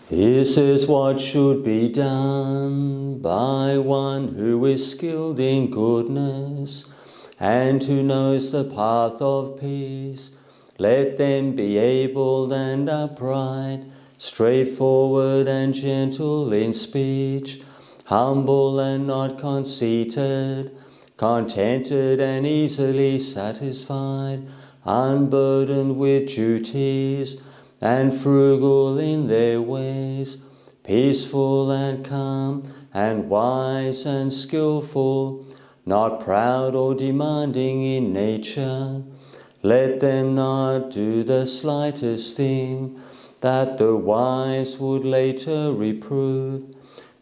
This is what should be done by one who is skilled in goodness and who knows the path of peace. Let them be able and upright, straightforward and gentle in speech, humble and not conceited, contented and easily satisfied, unburdened with duties, and frugal in their ways, peaceful and calm, and wise and skillful, not proud or demanding in nature. Let them not do the slightest thing that the wise would later reprove,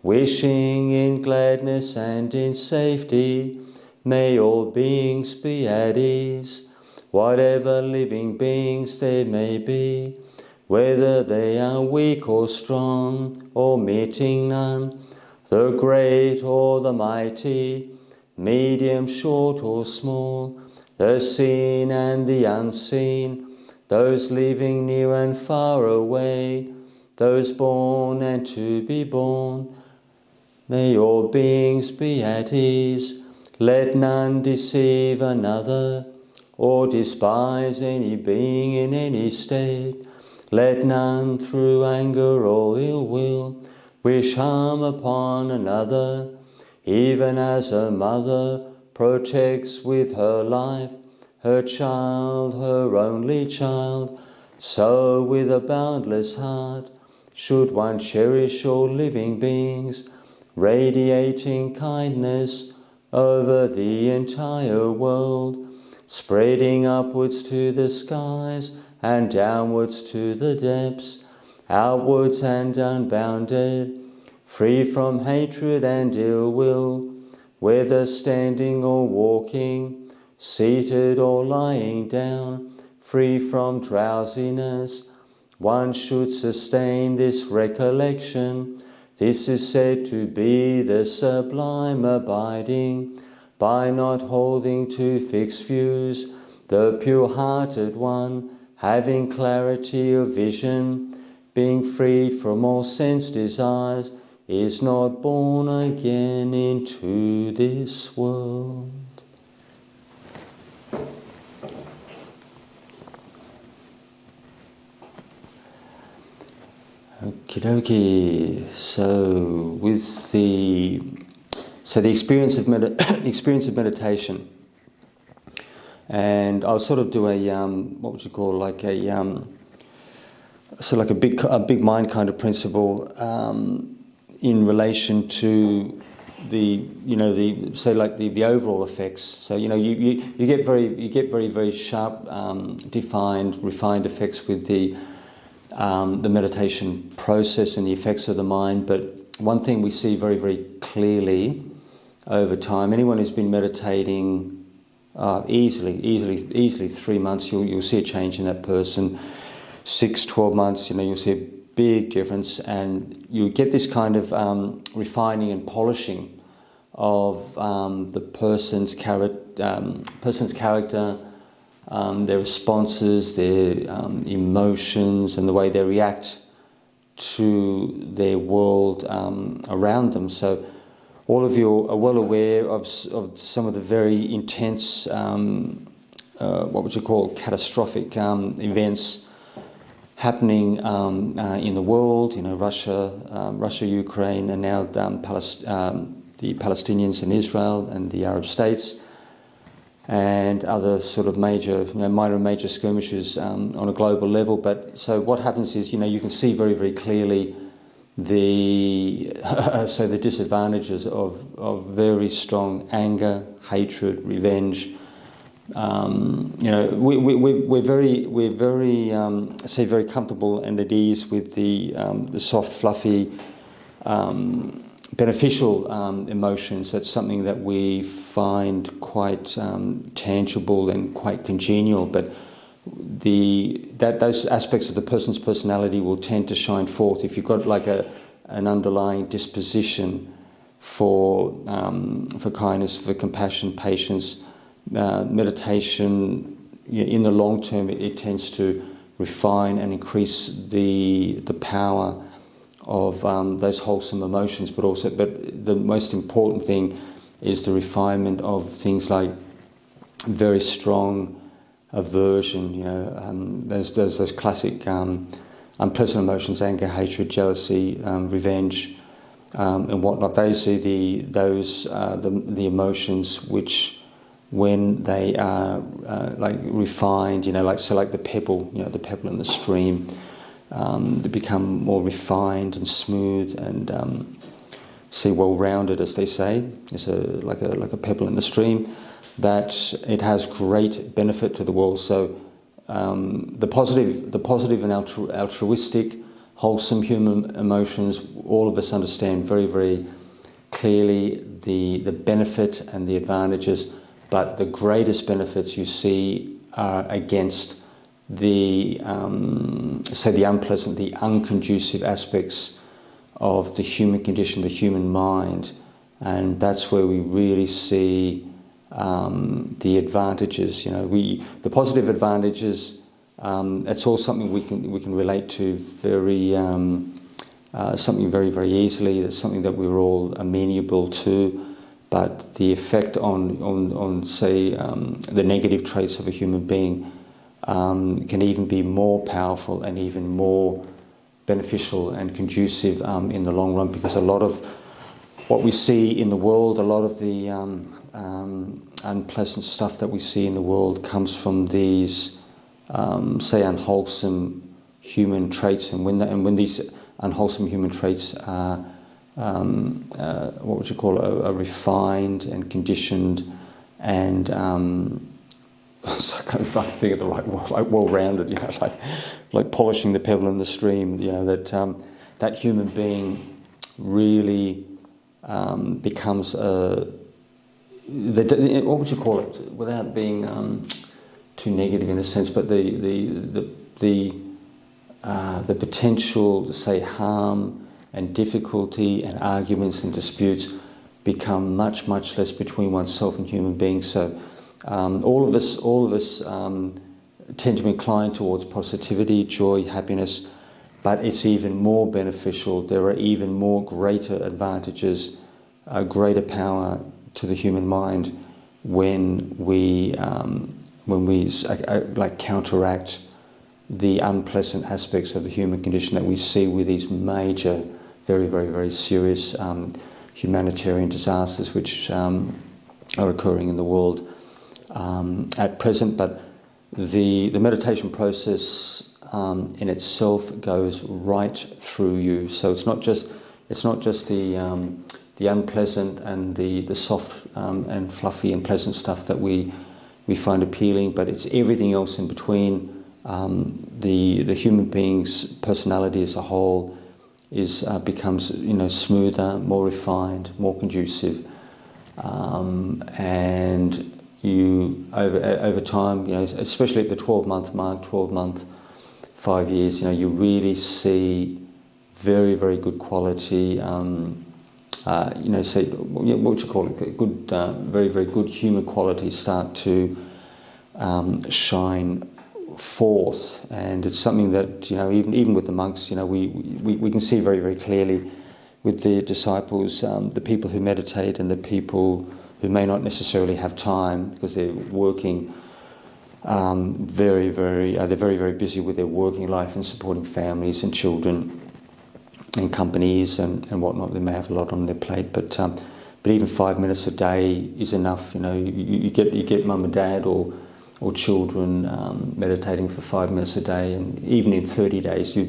wishing in gladness and in safety. May all beings be at ease, whatever living beings they may be, whether they are weak or strong, or meeting none, the great or the mighty, medium, short or small, the seen and the unseen, those living near and far away, those born and to be born. May all beings be at ease, let none deceive another, or despise any being in any state. Let none through anger or ill will wish harm upon another, even as a mother protects with her life her child, her only child, so with a boundless heart should one cherish all living beings, radiating kindness over the entire world, spreading upwards to the skies and downwards to the depths, outwards and unbounded, free from hatred and ill will, whether standing or walking, seated or lying down, free from drowsiness. One should sustain this recollection. This is said to be the sublime abiding, by not holding to fixed views, the pure-hearted one, having clarity of vision, being freed from all sense desires, is not born again into this world. Okie dokie. So with the experience of meditation, and I'll sort of do a what would you call, like a big mind kind of principle in relation to the overall effects. So you get very sharp, defined, refined effects with the meditation process and the effects of the mind. But one thing we see very, very clearly over time, anyone who's been meditating easily 3 months, you'll see a change in that person. 6, 12 months, you'll see a big difference, and you get this kind of refining and polishing of the person's character, their responses, their emotions, and the way they react to their world around them. So all of you are well aware of some of the very intense, catastrophic events happening in the world. Russia, Ukraine, and now the Palestinians in Israel and the Arab states, and other sort of major, minor and major skirmishes on a global level. But so what happens is, you can see very, very clearly the disadvantages of very strong anger, hatred, revenge. We're very comfortable and at ease with the soft, fluffy, beneficial emotions. That's something that we find quite tangible and quite congenial. But those aspects of the person's personality will tend to shine forth if you've got like an underlying disposition for kindness, for compassion, patience. Meditation, in the long term, it tends to refine and increase the power those wholesome emotions, but the most important thing is the refinement of things like very strong aversion. Those classic unpleasant emotions: anger, hatred, jealousy, revenge, and whatnot. Those are the emotions which, when they are like refined, like the pebble, the pebble in the stream, they become more refined and smooth and well-rounded, as they say. It's like a pebble in the stream. That it has great benefit to the world. So the positive and altruistic, wholesome human emotions, all of us understand very, very clearly the benefit and the advantages. But the greatest benefits you see are against the unpleasant, the unconducive aspects of the human condition, the human mind, and that's where we really see the advantages. The positive advantages. It's all something we can relate to something very, very easily. It's something that we're all amenable to. But the effect on say, the negative traits of a human being can even be more powerful and even more beneficial and conducive in the long run, because a lot of what we see in the world, a lot of the unpleasant stuff that we see in the world comes from these, say, unwholesome human traits. And when these unwholesome human traits are what would you call it, are refined and conditioned and so I can't think of the right word, like well-rounded, like polishing the pebble in the stream, that human being really becomes what would you call it, without being too negative in a sense, but the potential, say, harm and difficulty and arguments and disputes become much, much less between oneself and human beings. So all of us tend to incline towards positivity, joy, happiness, but it's even more beneficial. There are even more greater advantages, greater power to the human mind when we like counteract the unpleasant aspects of the human condition that we see with these major, very, very, very serious humanitarian disasters which are occurring in the world at present. But the meditation process in itself goes right through you. So it's not just the unpleasant and the soft and fluffy and pleasant stuff that we find appealing, but it's everything else in between. The human being's personality as a whole becomes smoother, more refined, more conducive, and you over time, especially at the 12-month mark, 5 years, you really see very, very good quality. Say, what would you call it? Good, very, very good human qualities start to shine forth, and it's something that even with the monks, we can see very, very clearly with the disciples, the people who meditate and the people who may not necessarily have time because they're working very, very busy with their working life and supporting families and children and companies and whatnot. They may have a lot on their plate, but even 5 minutes a day is enough. You get mum and dad or children meditating for 5 minutes a day, and even in 30 days, you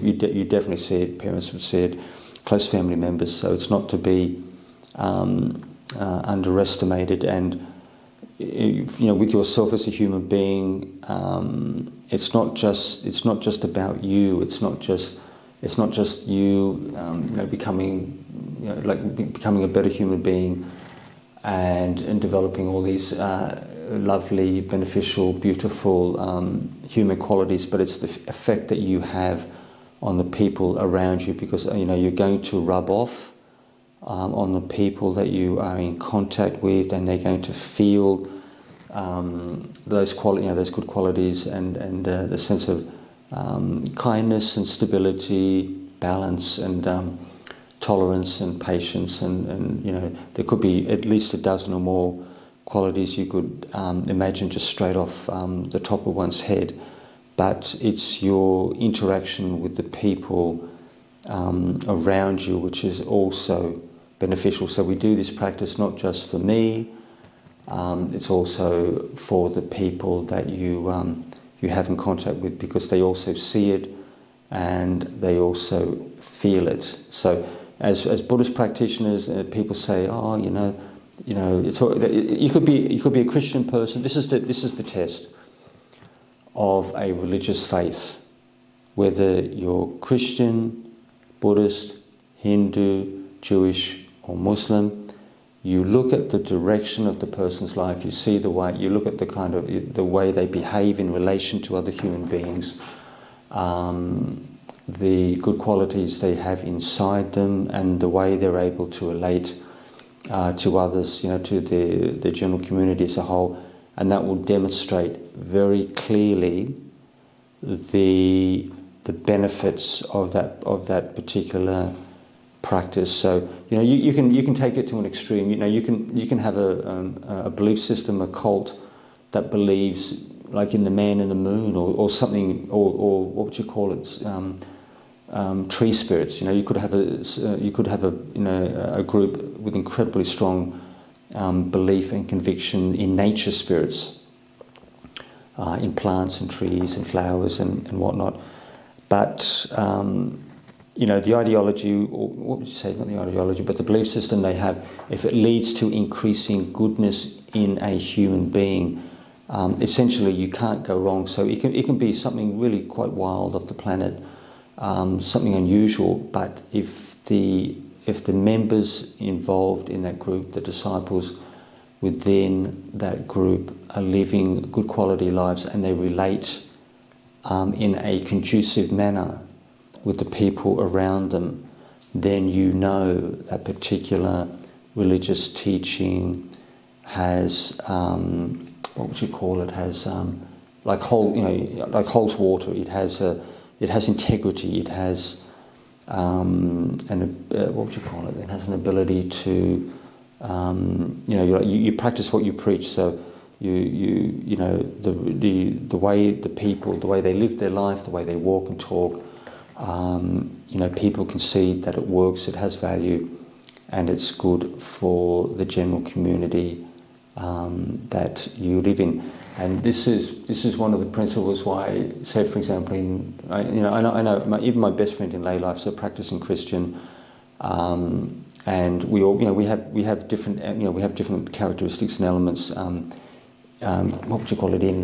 definitely see it. Parents would see it, close family members. So it's not to be underestimated. And with yourself as a human being, it's not just about you. It's not just you, becoming a better human being and developing all these lovely, beneficial, beautiful human qualities, but it's the effect that you have on the people around you, because you're going to rub off on the people that you are in contact with, and they're going to feel those good qualities and the sense of kindness and stability, balance and tolerance and patience, and there could be at least a dozen or more qualities you could imagine just straight off the top of one's head. But it's your interaction with the people around you which is also beneficial. So we do this practice not just for me, it's also for the people that you have in contact with, because they also see it and they also feel it. So as Buddhist practitioners, people say, it's you could be a Christian person. This is the test of a religious faith, whether you're Christian, Buddhist, Hindu, Jewish or Muslim. You look at the direction of the person's life, you see the way, you look at the way they behave in relation to other human beings, the good qualities they have inside them, and the way they're able to relate to others, to the general community as a whole. And that will demonstrate very clearly the benefits of that particular practice. So you can take it to an extreme. You can have a belief system, a cult that believes like in the man in the moon or something, or what would you call it? Tree spirits. You could have a group with incredibly strong belief and conviction in nature spirits, in plants and trees and flowers and whatnot. But the ideology, or what would you say, not the ideology, but the belief system they have, if it leads to increasing goodness in a human being, essentially you can't go wrong. So it can be something really quite wild off the planet, something unusual, but if the members involved in that group, the disciples within that group, are living good quality lives and they relate in a conducive manner with the people around them, then that particular religious teaching has what would you call it? Has like holds water. It has integrity. It has what would you call it? It has an ability to you practice what you preach. So the way the people, the way they live their life, the way they walk and talk, people can see that it works, it has value, and it's good for the general community that you live in. And this is one of the principles why, say for example, I know even my best friend in lay life is a practicing Christian, and we all we have different characteristics and elements. What would you call it in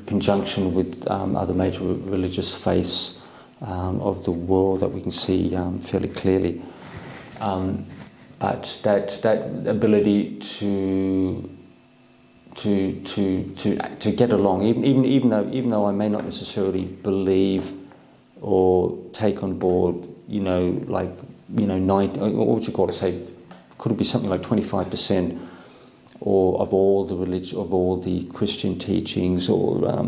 conjunction with other major religious faiths of the world that we can see fairly clearly. But that ability to get along, even though I may not necessarily believe or take on board, 90, what would you call it? Say, could it be something like 25%, or of all the Christian teachings, or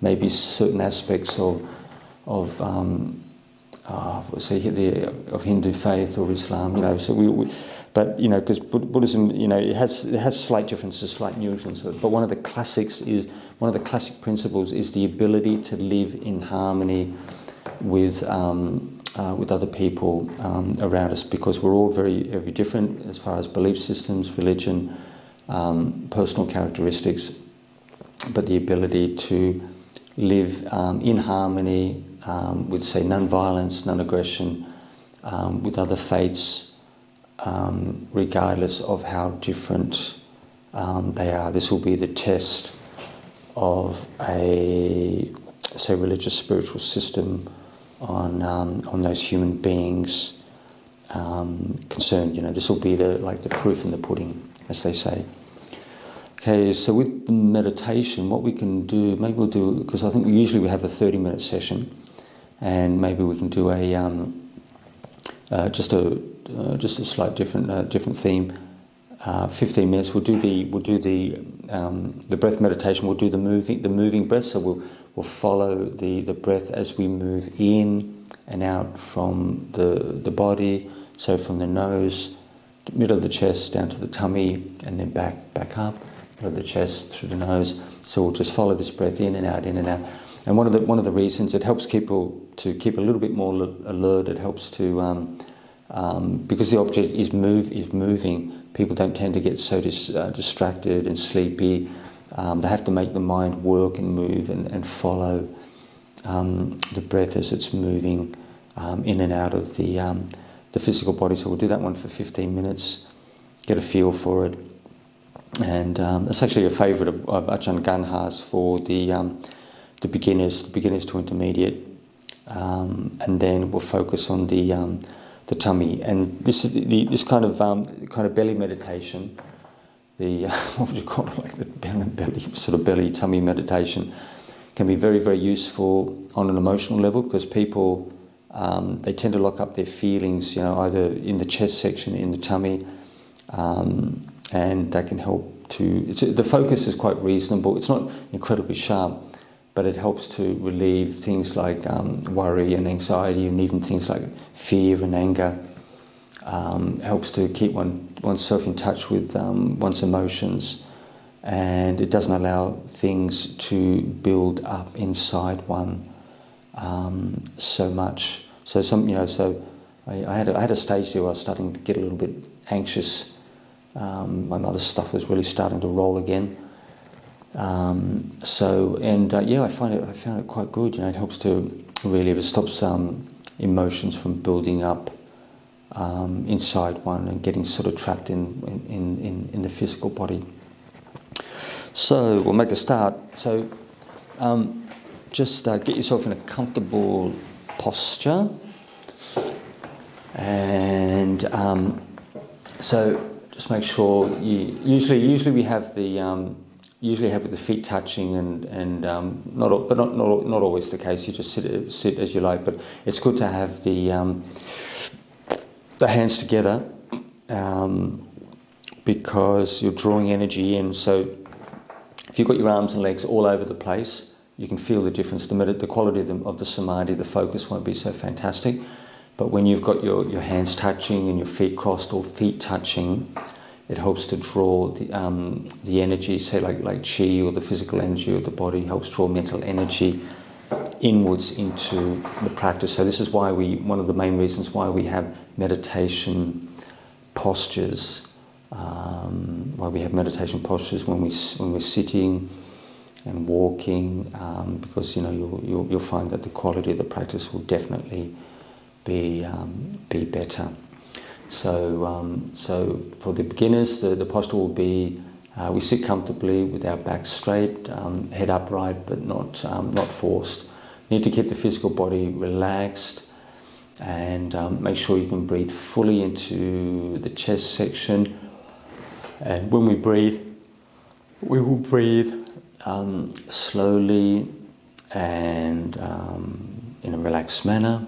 maybe certain aspects of Hindu faith or Islam, So because Buddhism, it has slight differences, slight nuances. But one of the classic principles is the ability to live in harmony with other people around us, because we're all very, very different as far as belief systems, religion, personal characteristics. But the ability to live in harmony with, say, non-violence, non-aggression, with other faiths, regardless of how different they are. This will be the test of a, say, religious spiritual system on those human beings concerned. This will be the proof in the pudding, as they say. Okay, so with the meditation, what we can do, maybe we'll do, because I think usually we have a 30-minute session, and maybe we can do a just a slight different theme. 15 minutes. We'll do the breath meditation. We'll do the moving breath. So we'll follow the breath as we move in and out from the body. So from the nose, middle of the chest down to the tummy, and then back up, middle of the chest through the nose. So we'll just follow this breath in and out, in and out. And one of the reasons it helps people to keep a little bit more alert. It helps to because the object is moving. People don't tend to get so distracted and sleepy. They have to make the mind work and move and follow the breath as it's moving in and out of the physical body. So we'll do that one for 15 minutes, get a feel for it. And it's actually a favourite of Ajahn Ganha's for the beginners to intermediate. And then we'll focus on the tummy. And this kind of belly meditation, what would you call it, like the belly sort of belly tummy meditation, can be very, very useful on an emotional level, because people they tend to lock up their feelings, either in the chest section, in the tummy, and that can help to. The focus is quite reasonable. It's not incredibly sharp, but it helps to relieve things like worry and anxiety, and even things like fear and anger. Helps to keep oneself in touch with one's emotions, and it doesn't allow things to build up inside one so much. So I had a stage there where I was starting to get a little bit anxious. My mother's stuff was really starting to roll again. I found it quite good. It helps to relieve. It stops emotions from building up inside one and getting sort of trapped in the physical body. So we'll make a start. So just get yourself in a comfortable posture, and so just make sure you. Usually we have the with the feet touching, and not always the case. You just sit as you like, but it's good to have the hands together because you're drawing energy in. So if you've got your arms and legs all over the place, you can feel the difference. The quality of the samadhi, the focus won't be so fantastic. But when you've got your hands touching and your feet crossed or feet touching, it helps to draw the energy, say like chi, or the physical energy of the body, helps draw mental energy inwards into the practice. So this is why one of the main reasons why we have meditation postures. Why we have meditation postures when we're sitting and walking, because you'll find that the quality of the practice will definitely be better. So for the beginners, the posture will be we sit comfortably with our back straight, head upright, but not forced. You need to keep the physical body relaxed, and make sure you can breathe fully into the chest section. And when we breathe, we will breathe slowly and in a relaxed manner,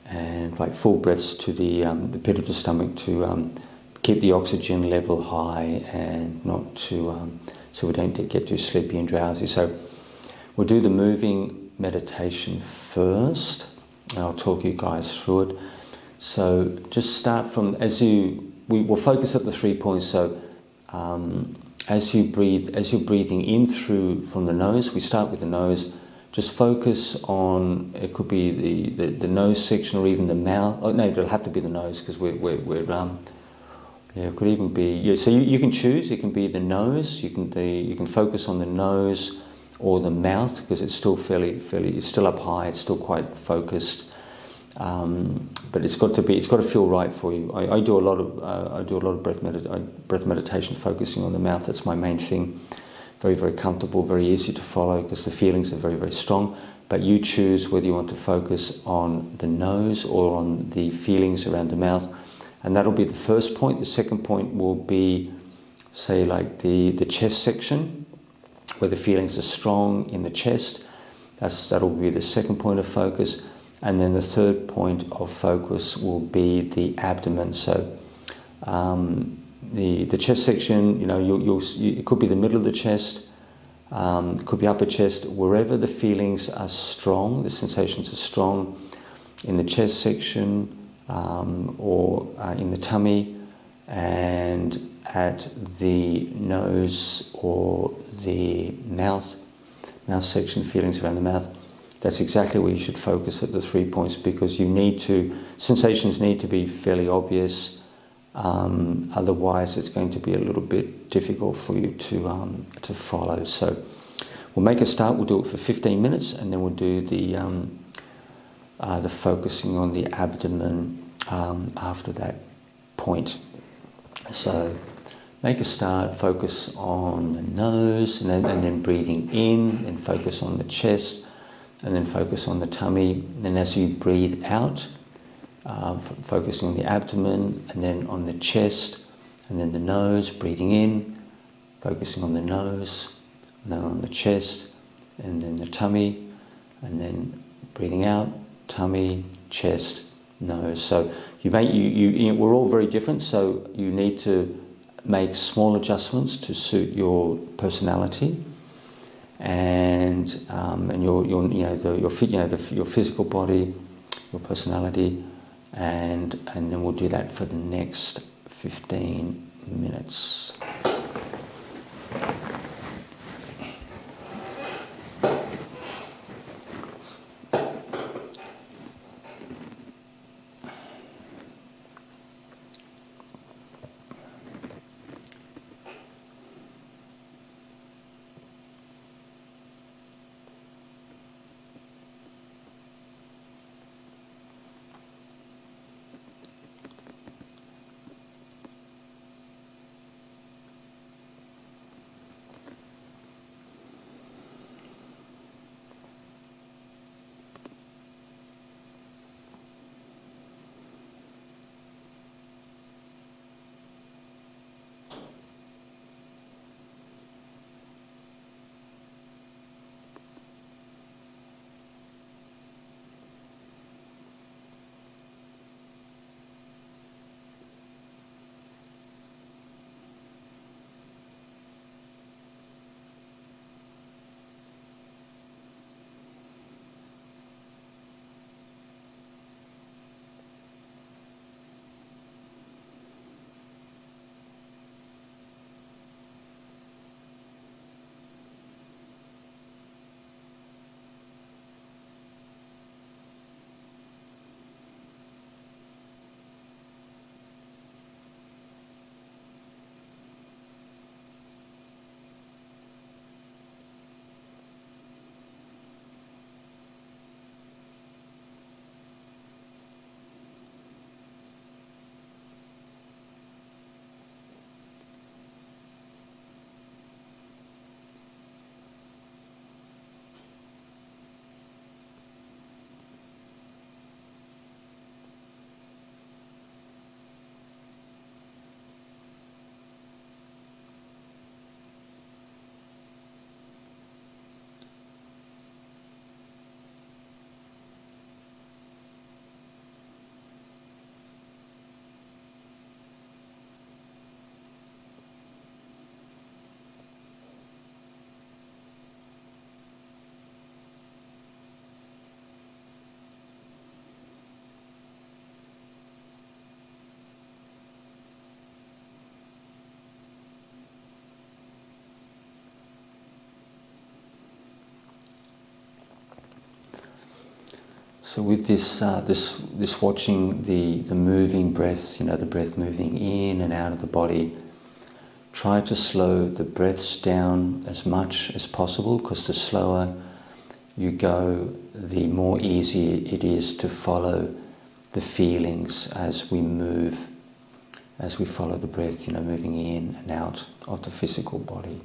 and like full breaths to the pit of the stomach to keep the oxygen level high, and not to so we don't get too sleepy and drowsy. So we'll do the moving meditation first, and I'll talk you guys through it. So just start from we'll focus at the 3 points. So as you're breathing in through from the nose, we start with the nose. Just focus on, it could be the nose section, or even the mouth. Oh no, it'll have to be the nose, because it could even be, so you can choose. It can be the nose. You can focus on the nose or the mouth, because it's still it's still up high. It's still quite focused. But it's got to feel right for you. I do a lot of breath meditation focusing on the mouth. That's my main thing. Very, very comfortable, very easy to follow, because the feelings are very, very strong. But you choose whether you want to focus on the nose or on the feelings around the mouth, and that'll be the first point. The second point will be, say, like the chest section, where the feelings are strong in the chest. That'll be the second point of focus. And then the third point of focus will be the abdomen. So the chest section, it could be the middle of the chest, it could be upper chest, wherever the feelings are strong, the sensations are strong, in the chest section or in the tummy, and at the nose or the mouth section, feelings around the mouth. That's exactly where you should focus at the 3 points, because sensations need to be fairly obvious. Otherwise, it's going to be a little bit difficult for you to follow. So we'll make a start. We'll do it for 15 minutes, and then we'll do the focusing on the abdomen after that point. So make a start. Focus on the nose, and then breathing in, and focus on the chest, and then focus on the tummy. And then as you breathe out, focusing on the abdomen, and then on the chest, and then the nose, breathing in, focusing on the nose, and then on the chest, and then the tummy, and then breathing out, tummy, chest, nose. So we're all very different, so you need to make small adjustments to suit your personality and your physical body, your personality. And then we'll do that for the next 15 minutes. So with this watching the moving breath, the breath moving in and out of the body, try to slow the breaths down as much as possible, because the slower you go, the more easy it is to follow the feelings as we move, as we follow the breath, moving in and out of the physical body.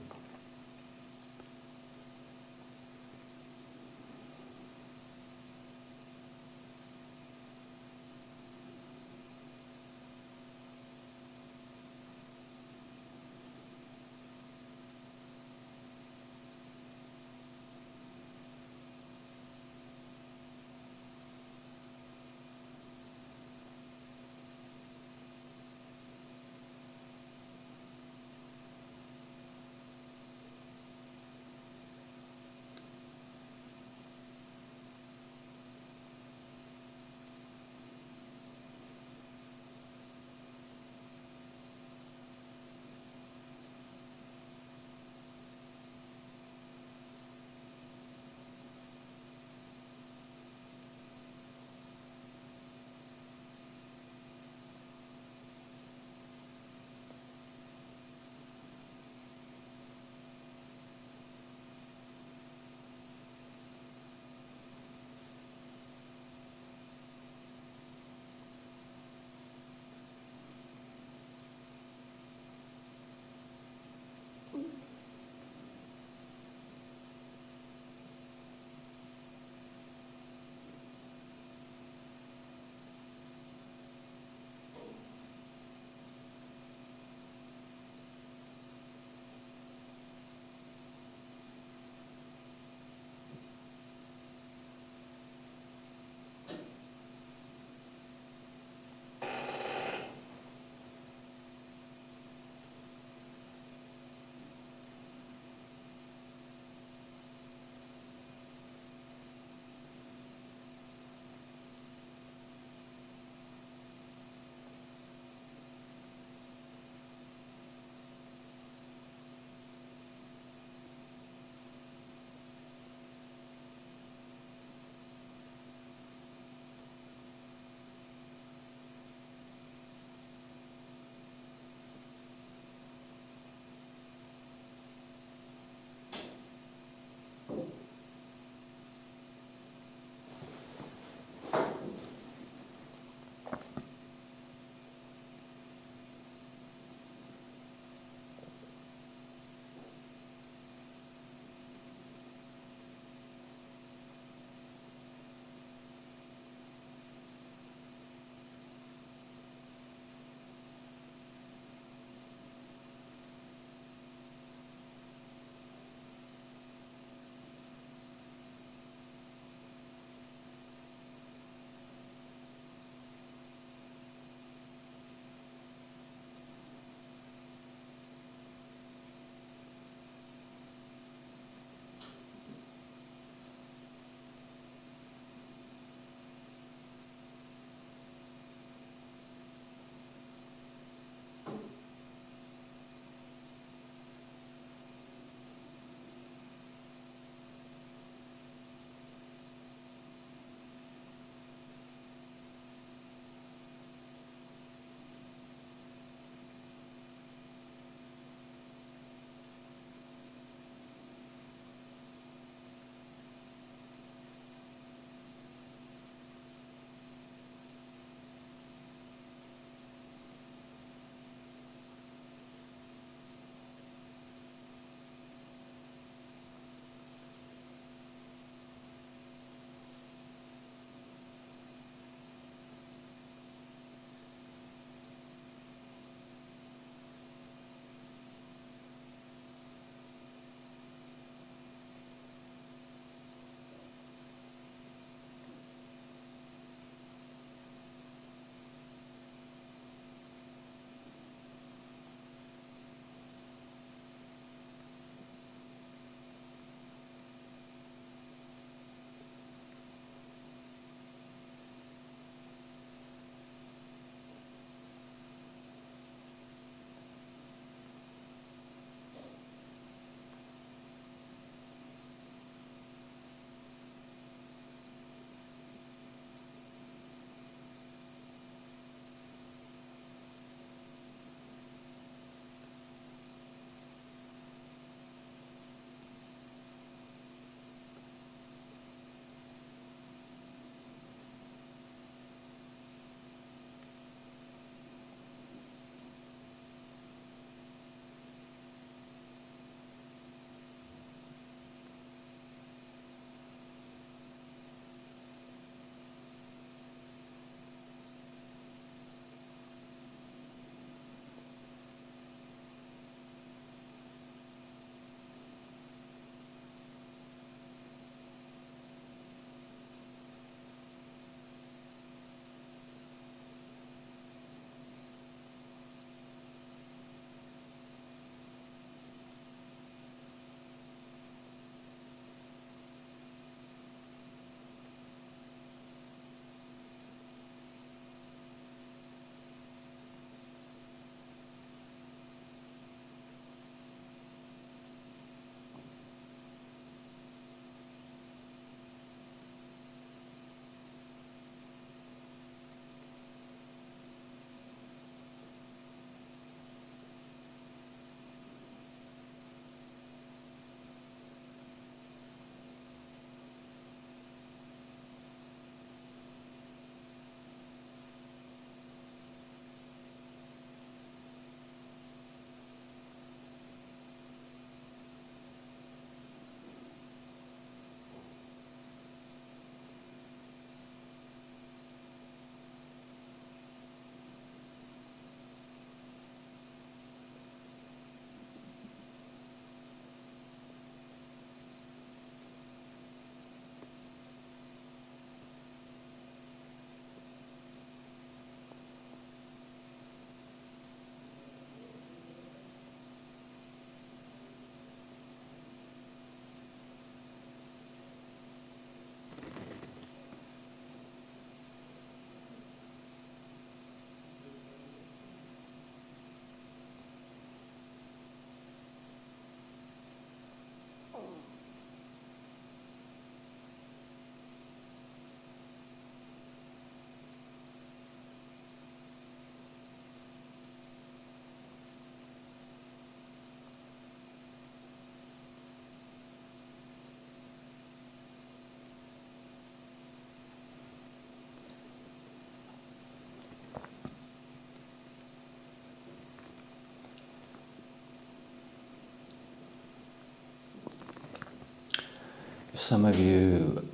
Some of you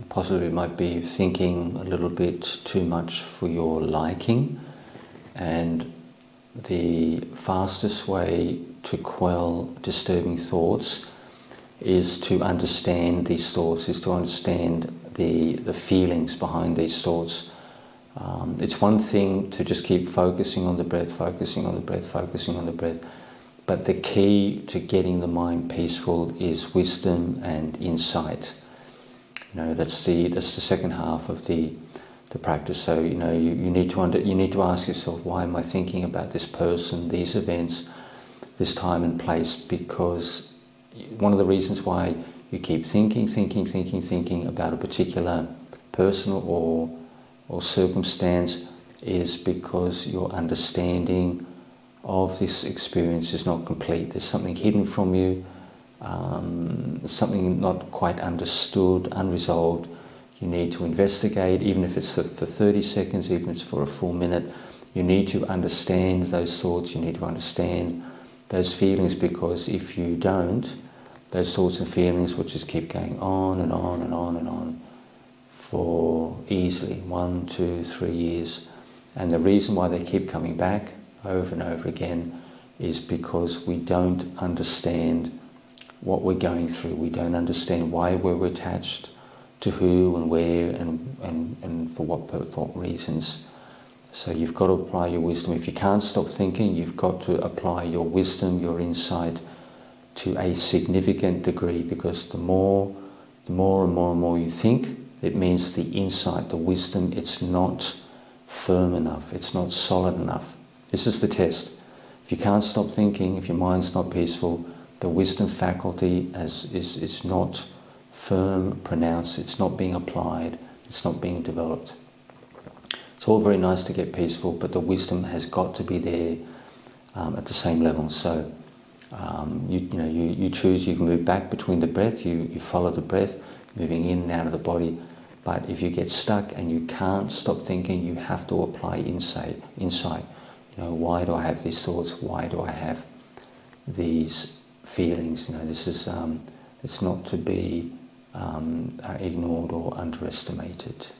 possibly might be thinking a little bit too much for your liking, and the fastest way to quell disturbing thoughts is to understand these thoughts, is to understand the feelings behind these thoughts. It's one thing to just keep focusing on the breath, focusing on the breath, focusing on the breath. But the key to getting the mind peaceful is wisdom and insight. That's the second half of the practice. So you need to ask yourself, why am I thinking about this person, these events, this time and place? Because one of the reasons why you keep thinking about a particular person or circumstance is because your understanding of this experience is not complete. There's something hidden from you, something not quite understood, unresolved. You need to investigate, even if it's for 30 seconds, even if it's for a full minute. You need to understand those thoughts, you need to understand those feelings, because if you don't, those thoughts and feelings will just keep going on and on and on and on for easily 1, 2, 3 years. And the reason why they keep coming back over and over again is because we don't understand what we're going through. We don't understand why we're attached to who and where and for what reasons. So you've got to apply your wisdom. If you can't stop thinking, you've got to apply your wisdom, your insight to a significant degree, because the more and more you think, it means the insight, the wisdom, it's not firm enough, it's not solid enough. This is the test. If you can't stop thinking, if your mind's not peaceful, the wisdom faculty is not firm, pronounced, it's not being applied, it's not being developed. It's all very nice to get peaceful, but the wisdom has got to be there at the same level. So you choose, you can move back between the breath, you follow the breath, moving in and out of the body. But if you get stuck and you can't stop thinking, you have to apply insight. Why do I have these thoughts? Why do I have these feelings? This is it's not to be ignored or underestimated.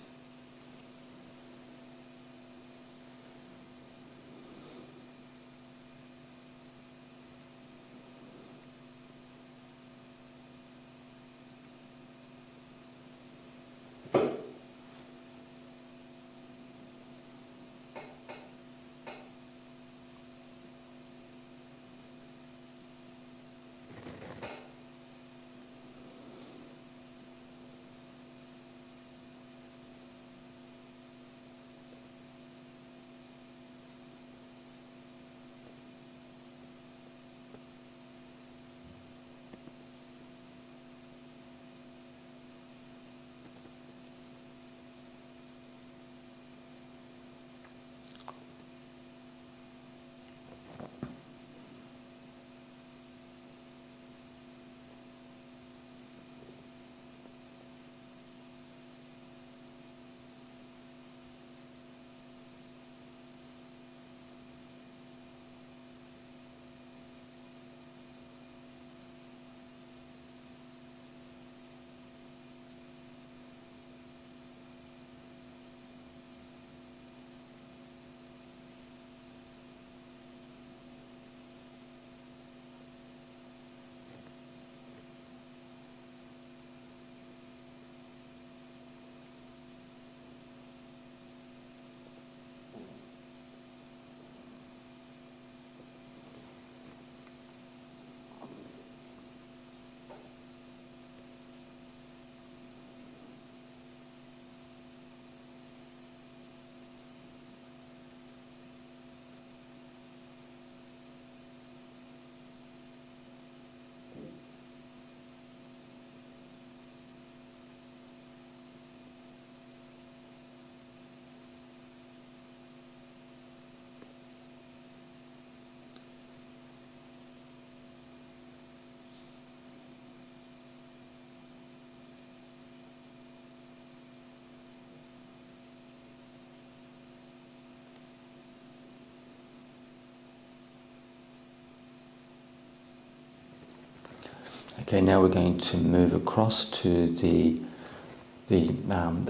Okay, now we're going to move across to the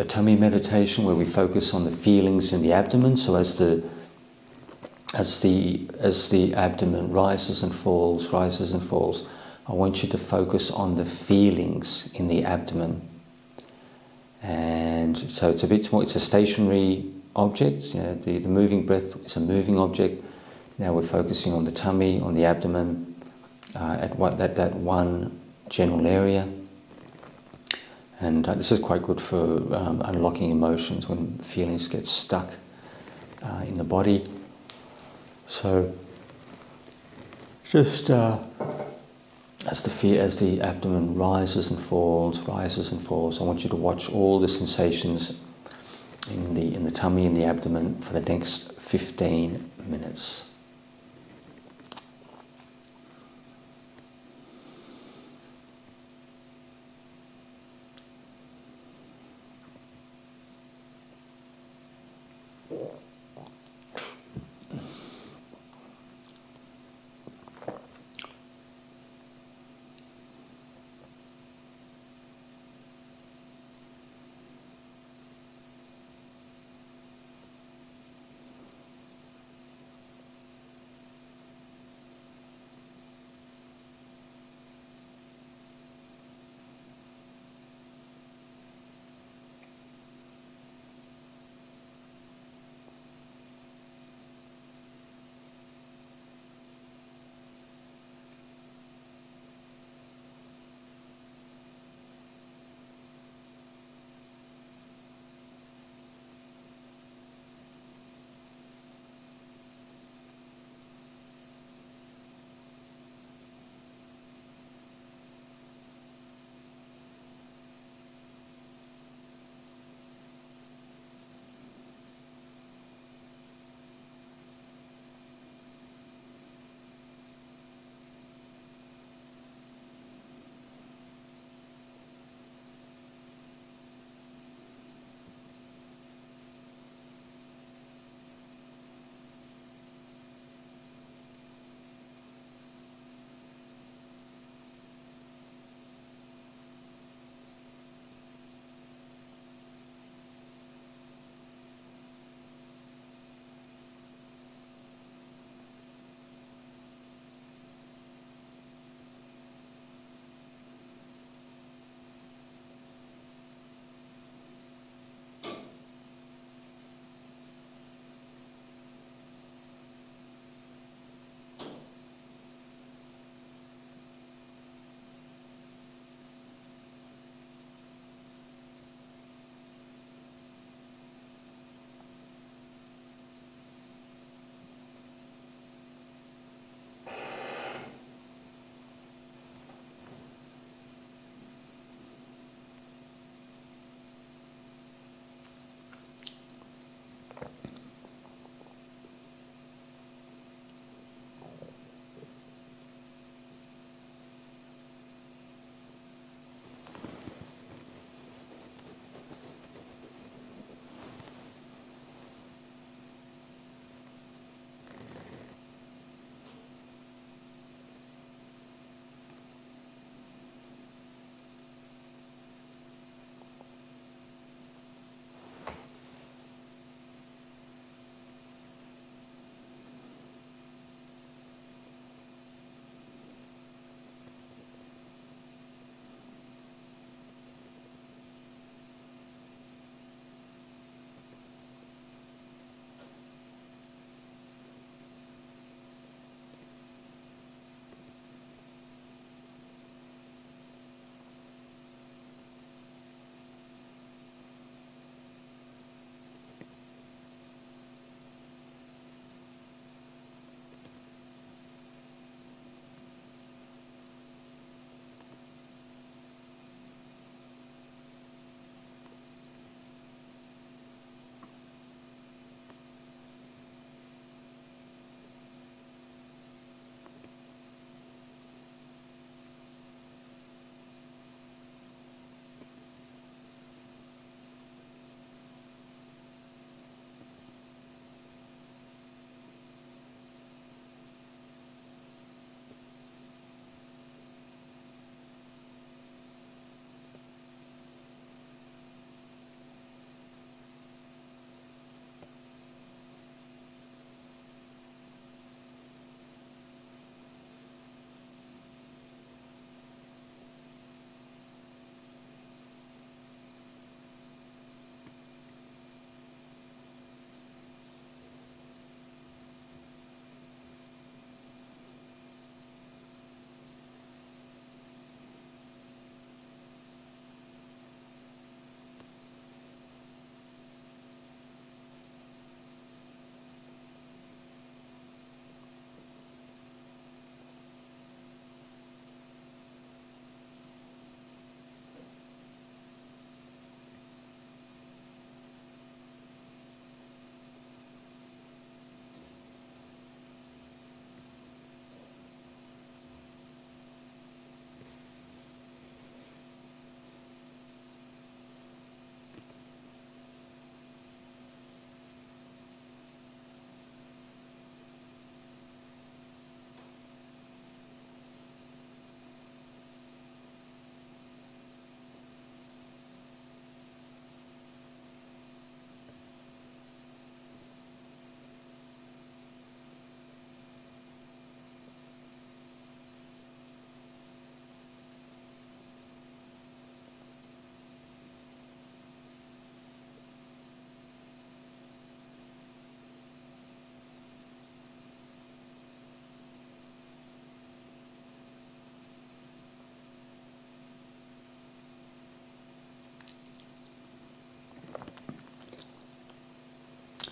tummy meditation, where we focus on the feelings in the abdomen. So as the abdomen rises and falls, I want you to focus on the feelings in the abdomen. And so it's a bit more, it's a stationary object. You know, the moving breath is a moving object. Now we're focusing on the tummy, on the abdomen, at that one general area. And this is quite good for unlocking emotions when feelings get stuck in the body. So just as the abdomen rises and falls, I want you to watch all the sensations in the tummy and the abdomen for the next 15 minutes.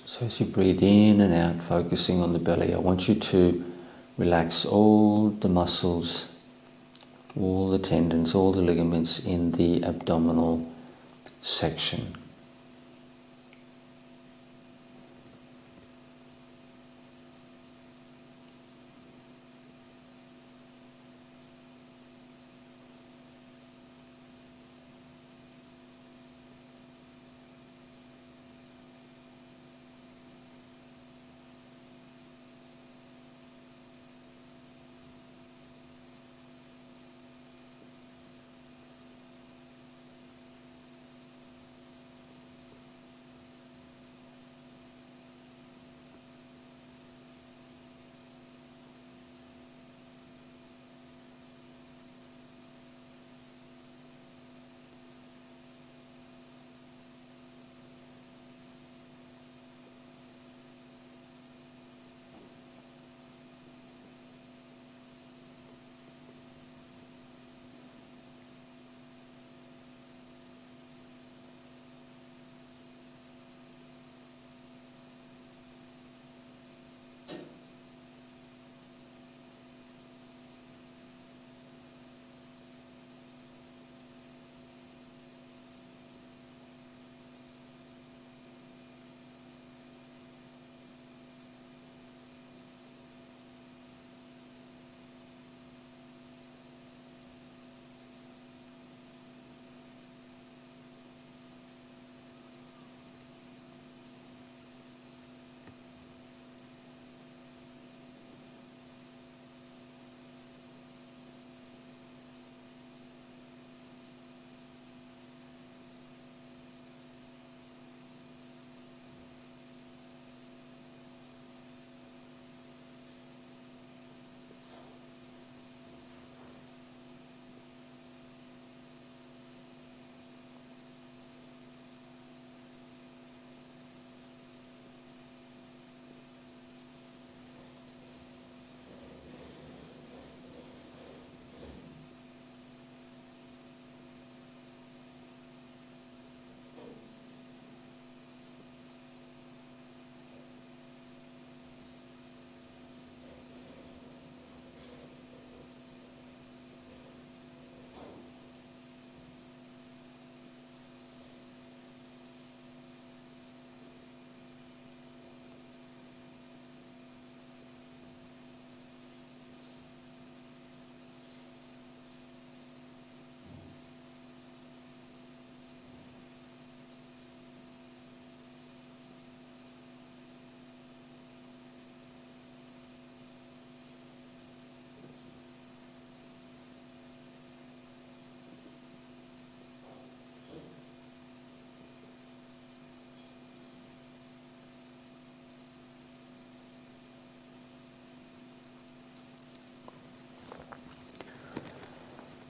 So as you breathe in and out, focusing on the belly, I want you to relax all the muscles, all the tendons, all the ligaments in the abdominal section.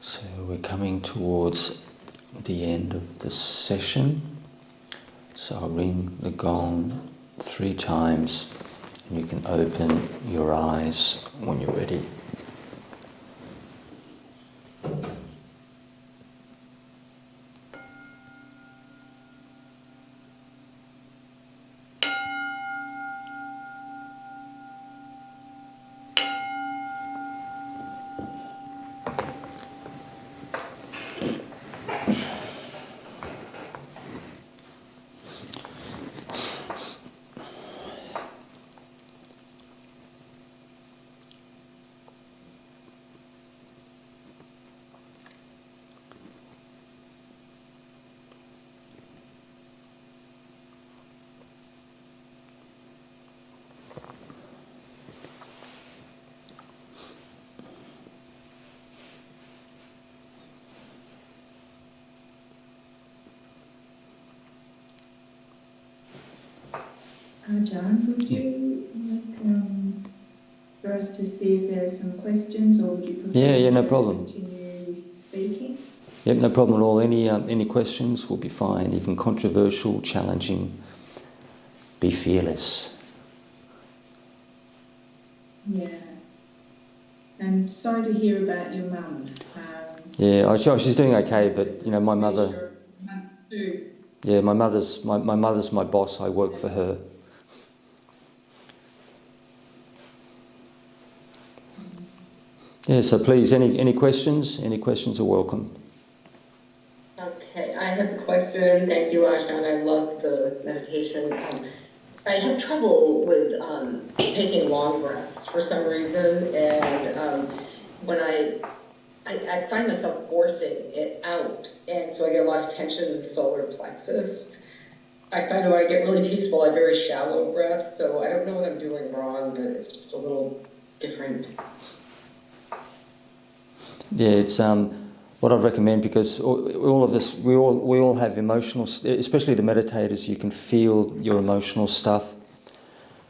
So we're coming towards the end of the session. So I'll ring the gong 3 times and you can open your eyes when you're ready. Ajahn, would you like for us to see if there are some questions, or would you prefer no problem. to continue speaking? Yep, no problem at all. Any questions will be fine, even controversial, challenging. Be fearless. Yeah. And sorry to hear about your mum. She's doing okay, but my mother. Too. Yeah, my mother's my boss. I work for her. Yeah, so please, any questions? Any questions are welcome. Okay, I have a question. Thank you, Ajahn. I love the meditation. I have trouble with taking long breaths for some reason, and when I find myself forcing it out, and so I get a lot of tension in the solar plexus. I find that when I get really peaceful, I have very shallow breaths, so I don't know what I'm doing wrong, but it's just a little different. Yeah, it's what I'd recommend, because all of us, we all have emotional, especially the meditators. You can feel your emotional stuff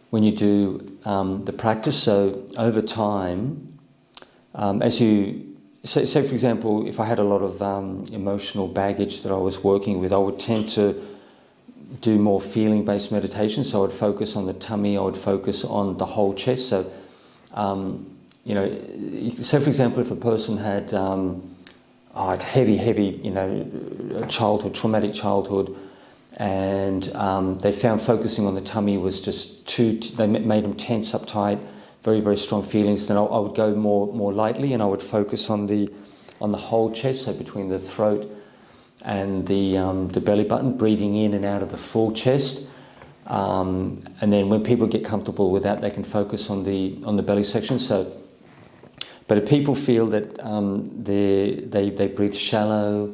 when you do the practice. So over time, as you say, for example, if I had a lot of emotional baggage that I was working with, I would tend to do more feeling-based meditation. So I would focus on the tummy. I would focus on the whole chest. So say for example, if a person had heavy, childhood, traumatic childhood, and they found focusing on the tummy was just they made them tense, uptight, very, very strong feelings, then I would go more lightly, and I would focus on the whole chest, so between the throat and the belly button, breathing in and out of the full chest. And then when people get comfortable with that, they can focus on the belly section. So, but if people feel that they breathe shallow,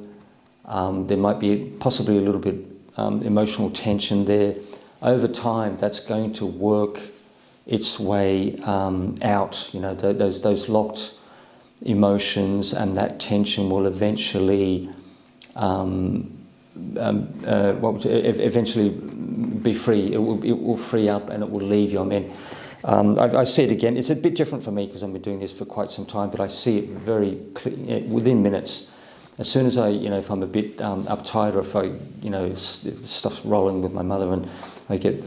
there might be possibly a little bit emotional tension there. Over time, that's going to work its way out. Those locked emotions and that tension will eventually eventually be free. It will free up and it will leave you. I mean, I see it again. It's a bit different for me because I've been doing this for quite some time, but I see it very clear, within minutes. As soon as if I'm a bit uptight, or if if stuff's rolling with my mother and I get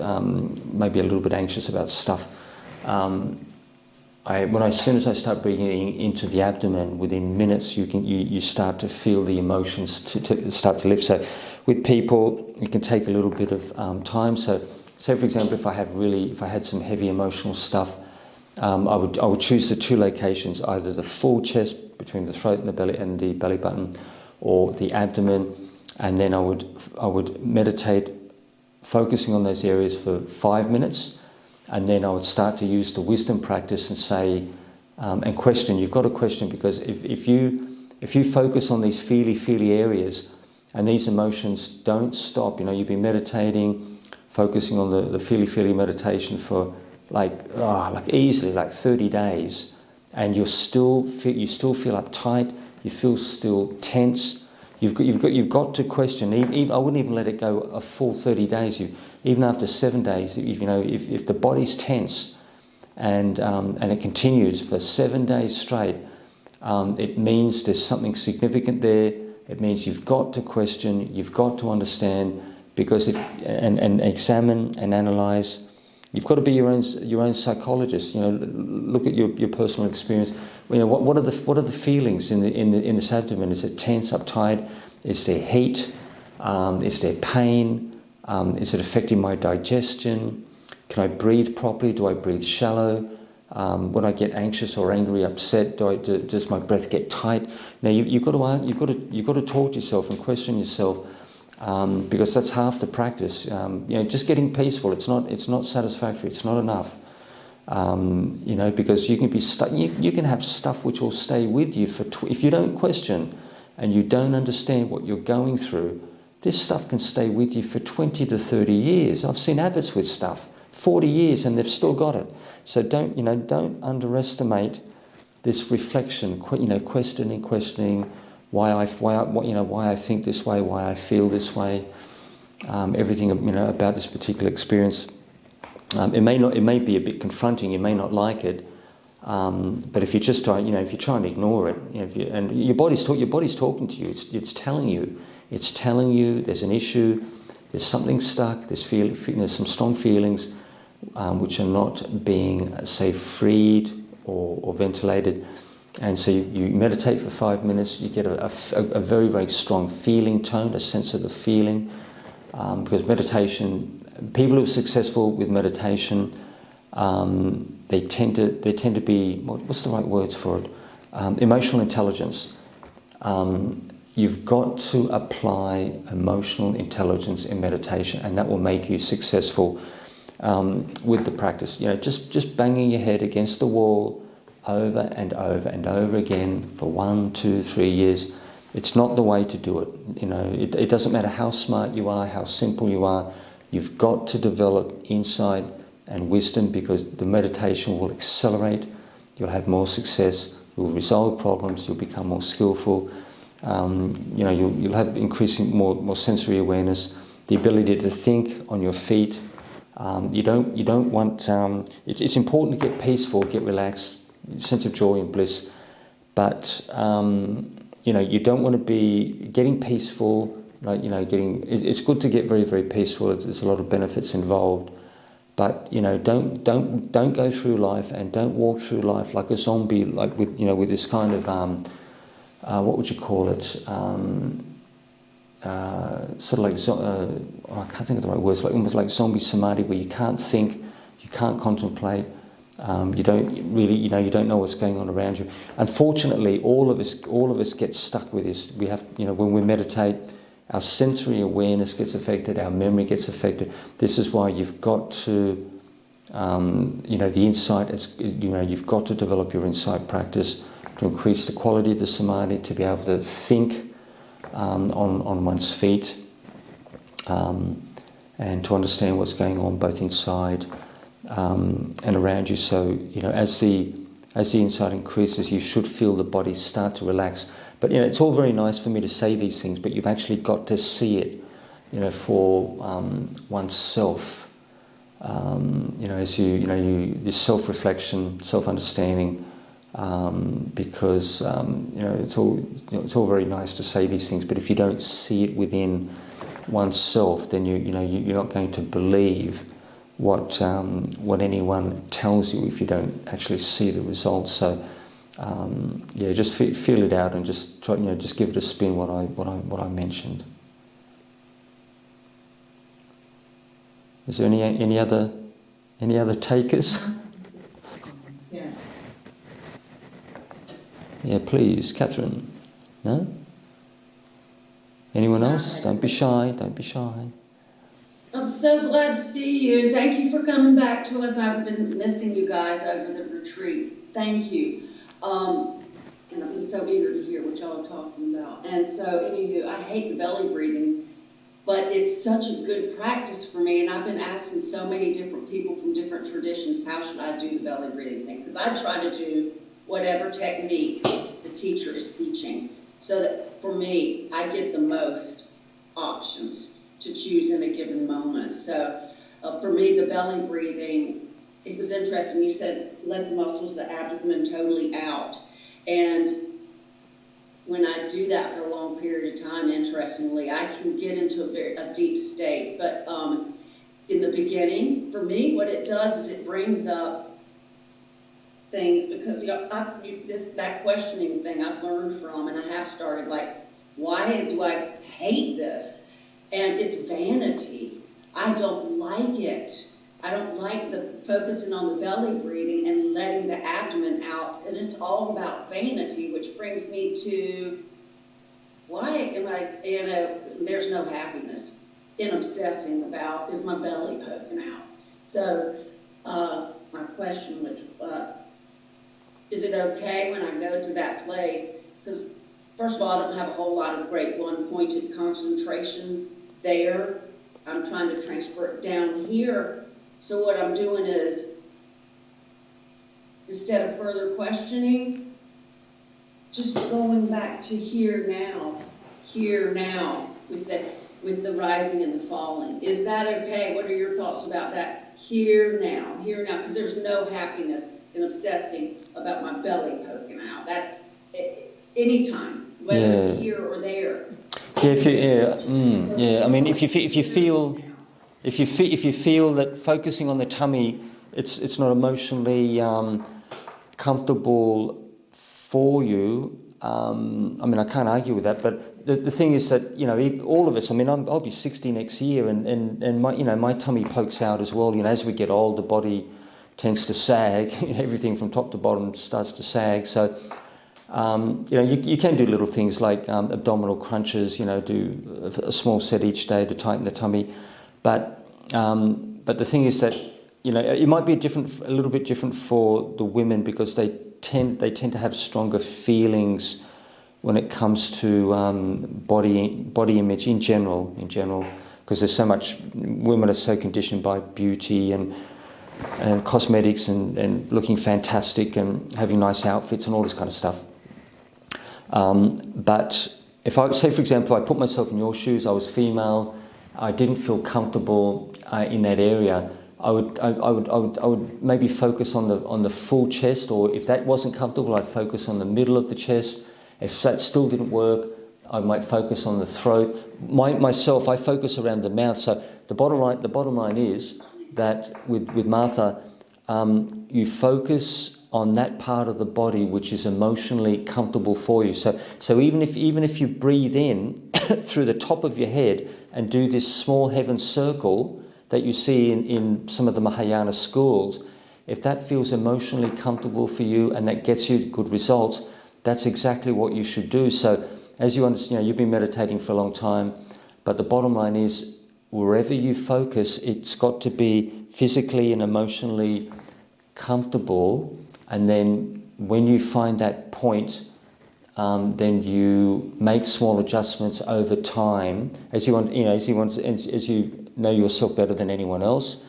maybe a little bit anxious about stuff, as soon as I start breathing into the abdomen, within minutes you start to feel the emotions to start to lift. So with people, it can take a little bit of time. So say for example, if I had some heavy emotional stuff, I would choose the two locations, either the full chest between the throat and the belly button, or the abdomen, and then I would meditate, focusing on those areas for 5 minutes. And then I would start to use the wisdom practice and say, and question. You've got to question, because if you focus on these feely areas and these emotions don't stop, you've been meditating, focusing on the feely meditation for like easily 30 days, and you still feel uptight, you feel still tense. You've got to question. I wouldn't even let it go a full 30 days. Even after 7 days, if the body's tense and it continues for 7 days straight, it means there's something significant there. It means you've got to question, you've got to understand, because and examine and analyse. You've got to be your own psychologist. Look at your personal experience. What are the feelings in this abdomen? Is it tense, uptight? Is there heat? Is there pain? Is it affecting my digestion? Can I breathe properly? Do I breathe shallow? When I get anxious or angry, upset, does my breath get tight? Now you've got to talk to yourself and question yourself, because that's half the practice. Just getting peaceful. It's not satisfactory. It's not enough. Because you can be stuck. You can have stuff which will stay with you if you don't question and you don't understand what you're going through. This stuff can stay with you for 20 to 30 years. I've seen abbots with stuff 40 years and they've still got it. So don't underestimate this reflection. Questioning why I think this way, why I feel this way. Everything about this particular experience. It may be a bit confronting. You may not like it, but if you just try, if you try and ignore it, and your body's talking to you. It's telling you. It's telling you there's an issue, there's something stuck, there's some strong feelings which are not being, say, freed or ventilated. And so you meditate for 5 minutes, you get a very, very strong feeling tone, a sense of the feeling. Because meditation, people who are successful with meditation, they tend to be, what's the right words for it? emotional intelligence. You've got to apply emotional intelligence in meditation, and that will make you successful with the practice. Just banging your head against the wall over and over and over again for 1, 2, 3 years. It's not the way to do it. It doesn't matter how smart you are, how simple you are. You've got to develop insight and wisdom, because the meditation will accelerate. You'll have more success. You'll resolve problems. You'll become more skillful. You'll have increasing more sensory awareness, the ability to think on your feet. You don't want. It's important to get peaceful, get relaxed, sense of joy and bliss, but you don't want to be getting peaceful. It's good to get very, very peaceful. There's a lot of benefits involved, but don't go through life and don't walk through life like a zombie, like with this kind of what would you call it? Sort of like I can't think of the right words. Like almost like zombie samadhi, where you can't think, you can't contemplate. You don't really, you don't know what's going on around you. Unfortunately, all of us get stuck with this. We have, when we meditate, our sensory awareness gets affected, our memory gets affected. This is why you've got to, the insight. You've got to develop your insight practice to increase the quality of the samadhi, to be able to think on one's feet, and to understand what's going on both inside and around you. So, as the insight increases, you should feel the body start to relax. But it's all very nice for me to say these things, but you've actually got to see it, for oneself. As this self-reflection, self-understanding. Because it's all very nice to say these things, but if you don't see it within oneself, then you're not going to believe what anyone tells you if you don't actually see the results. So just feel it out and just try, just give it a spin. What I mentioned. Is there any other takers? Yeah. Yeah, please, Catherine. No? Anyone else? Don't be shy. Don't be shy. I'm so glad to see you. Thank you for coming back to us. I've been missing you guys over the retreat. Thank you. And I've been so eager to hear what y'all are talking about. And so, anywho, I hate the belly breathing, but it's such a good practice for me. And I've been asking so many different people from different traditions, how should I do the belly breathing thing? Because I try to do whatever technique the teacher is teaching, so that for me, I get the most options to choose in a given moment. So for me, the belly breathing, it was interesting. You said, let the muscles of the abdomen totally out. And when I do that for a long period of time, interestingly, I can get into a deep state. But in the beginning, for me, what it does is it brings up things, because it's that questioning thing I've learned from, and I have started, like, why do I hate this? And it's vanity. I don't like it. I don't like the focusing on the belly breathing and letting the abdomen out. And it's all about vanity, which brings me to, why am I, there's no happiness in obsessing about, is my belly poking out? So my question, which, is it okay when I go to that place? Because first of all, I don't have a whole lot of great one-pointed concentration there. I'm trying to transfer it down here. So what I'm doing is, instead of further questioning, just going back to here now, with the rising and the falling. Is that okay? What are your thoughts about that? Here now, because there's no happiness in obsessing about my belly poking out. That's anytime, whether it's here or there. Yeah, I mean, if you feel that focusing on the tummy, it's not emotionally comfortable for you. I mean, I can't argue with that, but the thing is that, all of us, I mean, I'll be 60 next year, and my tummy pokes out as well. As we get old, the body tends to sag. Everything from top to bottom starts to sag. So You can do little things like abdominal crunches, do a small set each day to tighten the tummy. But the thing is that, it might be a little bit different for the women because they tend to have stronger feelings when it comes to body image in general, because there's so much, women are so conditioned by beauty and cosmetics and looking fantastic and having nice outfits and all this kind of stuff. But if I say, for example, I put myself in your shoes, I was female, I didn't feel comfortable in that area, I would maybe focus on the full chest, or if that wasn't comfortable, I'd focus on the middle of the chest. If that still didn't work, I might focus on the throat. Myself, I focus around the mouth. So the bottom line is that with Martha, you focus on that part of the body which is emotionally comfortable for you. So even if you breathe in through the top of your head and do this small heaven circle that you see in some of the Mahayana schools, if that feels emotionally comfortable for you and that gets you good results, that's exactly what you should do. So as you understand, you've been meditating for a long time, but the bottom line is wherever you focus, it's got to be physically and emotionally comfortable. And then when you find that point, then you make small adjustments over time as you know yourself better than anyone else.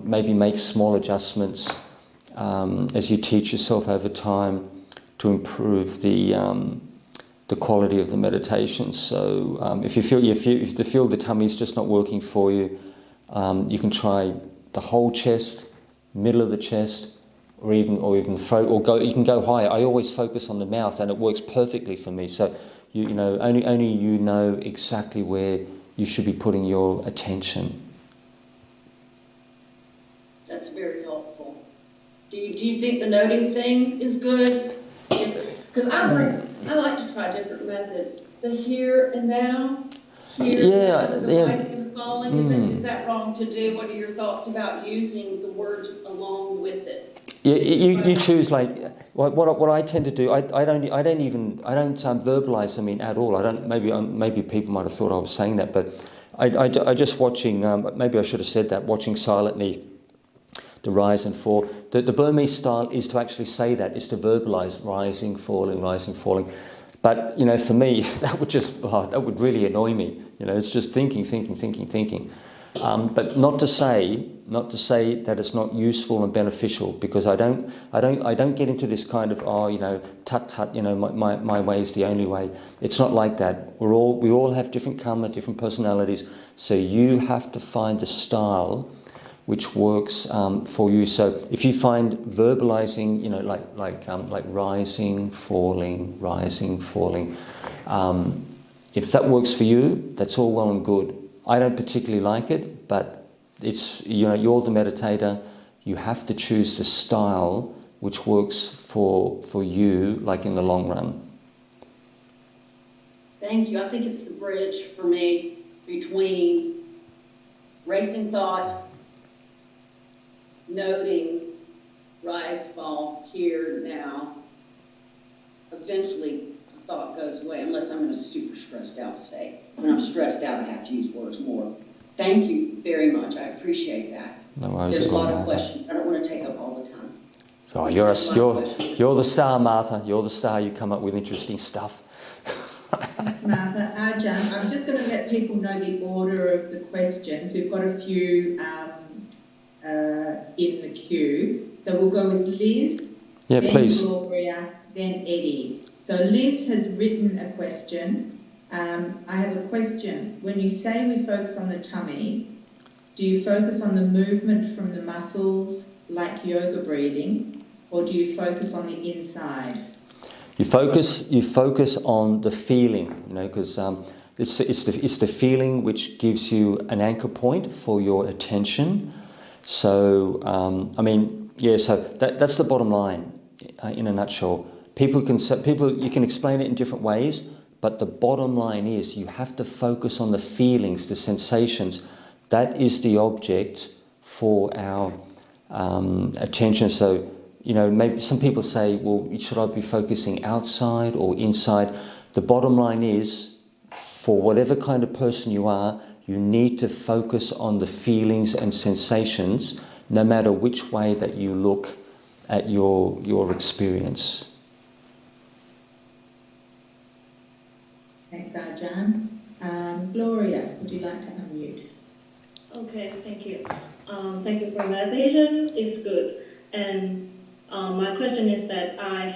Maybe make small adjustments as you teach yourself over time to improve the quality of the meditation. So if you feel the tummy is just not working for you, you can try the whole chest, middle of the chest, or even throat, or you can go higher. I always focus on the mouth, and it works perfectly for me. So only you know exactly where you should be putting your attention. That's very helpful. Do you think the noting thing is good? Because I like to try different methods. The here and now, the rising and the falling. Is that wrong to do? What are your thoughts about using the words along with it? Yeah, you choose what I tend to do. I don't verbalize them in at all. I don't. Maybe people might have thought I was saying that, but I just watching. Maybe I should have said that. Watching silently the rise and fall. The Burmese style is to actually say that, is to verbalize rising, falling. But for me, that would really annoy me. It's just thinking. But not to say that it's not useful and beneficial, because I don't get into this kind of tut, my way is the only way. It's not like that. We all have different karma, different personalities. So you have to find a style which works for you. So if you find verbalizing, like rising, falling, if that works for you, that's all well and good. I don't particularly like it, but it's, you're the meditator. You have to choose the style which works for you, like in the long run. Thank you. I think it's the bridge for me between racing thought, noting, rise, fall, here, now. Eventually, the thought goes away, unless I'm in a super stressed out state. When I'm stressed out, I have to use words more. Thank you very much. I appreciate that. No worries. There's a lot of questions. I don't want to take up all the time. So you're the star, Martha. You're the star. You come up with interesting stuff. Martha, Ajahn, I'm just going to let people know the order of the questions. We've got a few in the queue. So we'll go with Liz, then please. Gloria, then Eddie. So Liz has written a question. I have a question. When you say we focus on the tummy, do you focus on the movement from the muscles like yoga breathing, or do you focus on the inside? You focus on the feeling, because it's the feeling which gives you an anchor point for your attention. So so that's the bottom line in a nutshell. You can explain it in different ways, but the bottom line is you have to focus on the feelings, the sensations. That is the object for our attention. So maybe some people say, well, should I be focusing outside or inside? The bottom line is, for whatever kind of person you are, you need to focus on the feelings and sensations, no matter which way that you look at your experience. Thanks, Ajahn. Gloria, would you like to unmute? Okay, thank you. Thank you for meditation. It's good. And my question is that I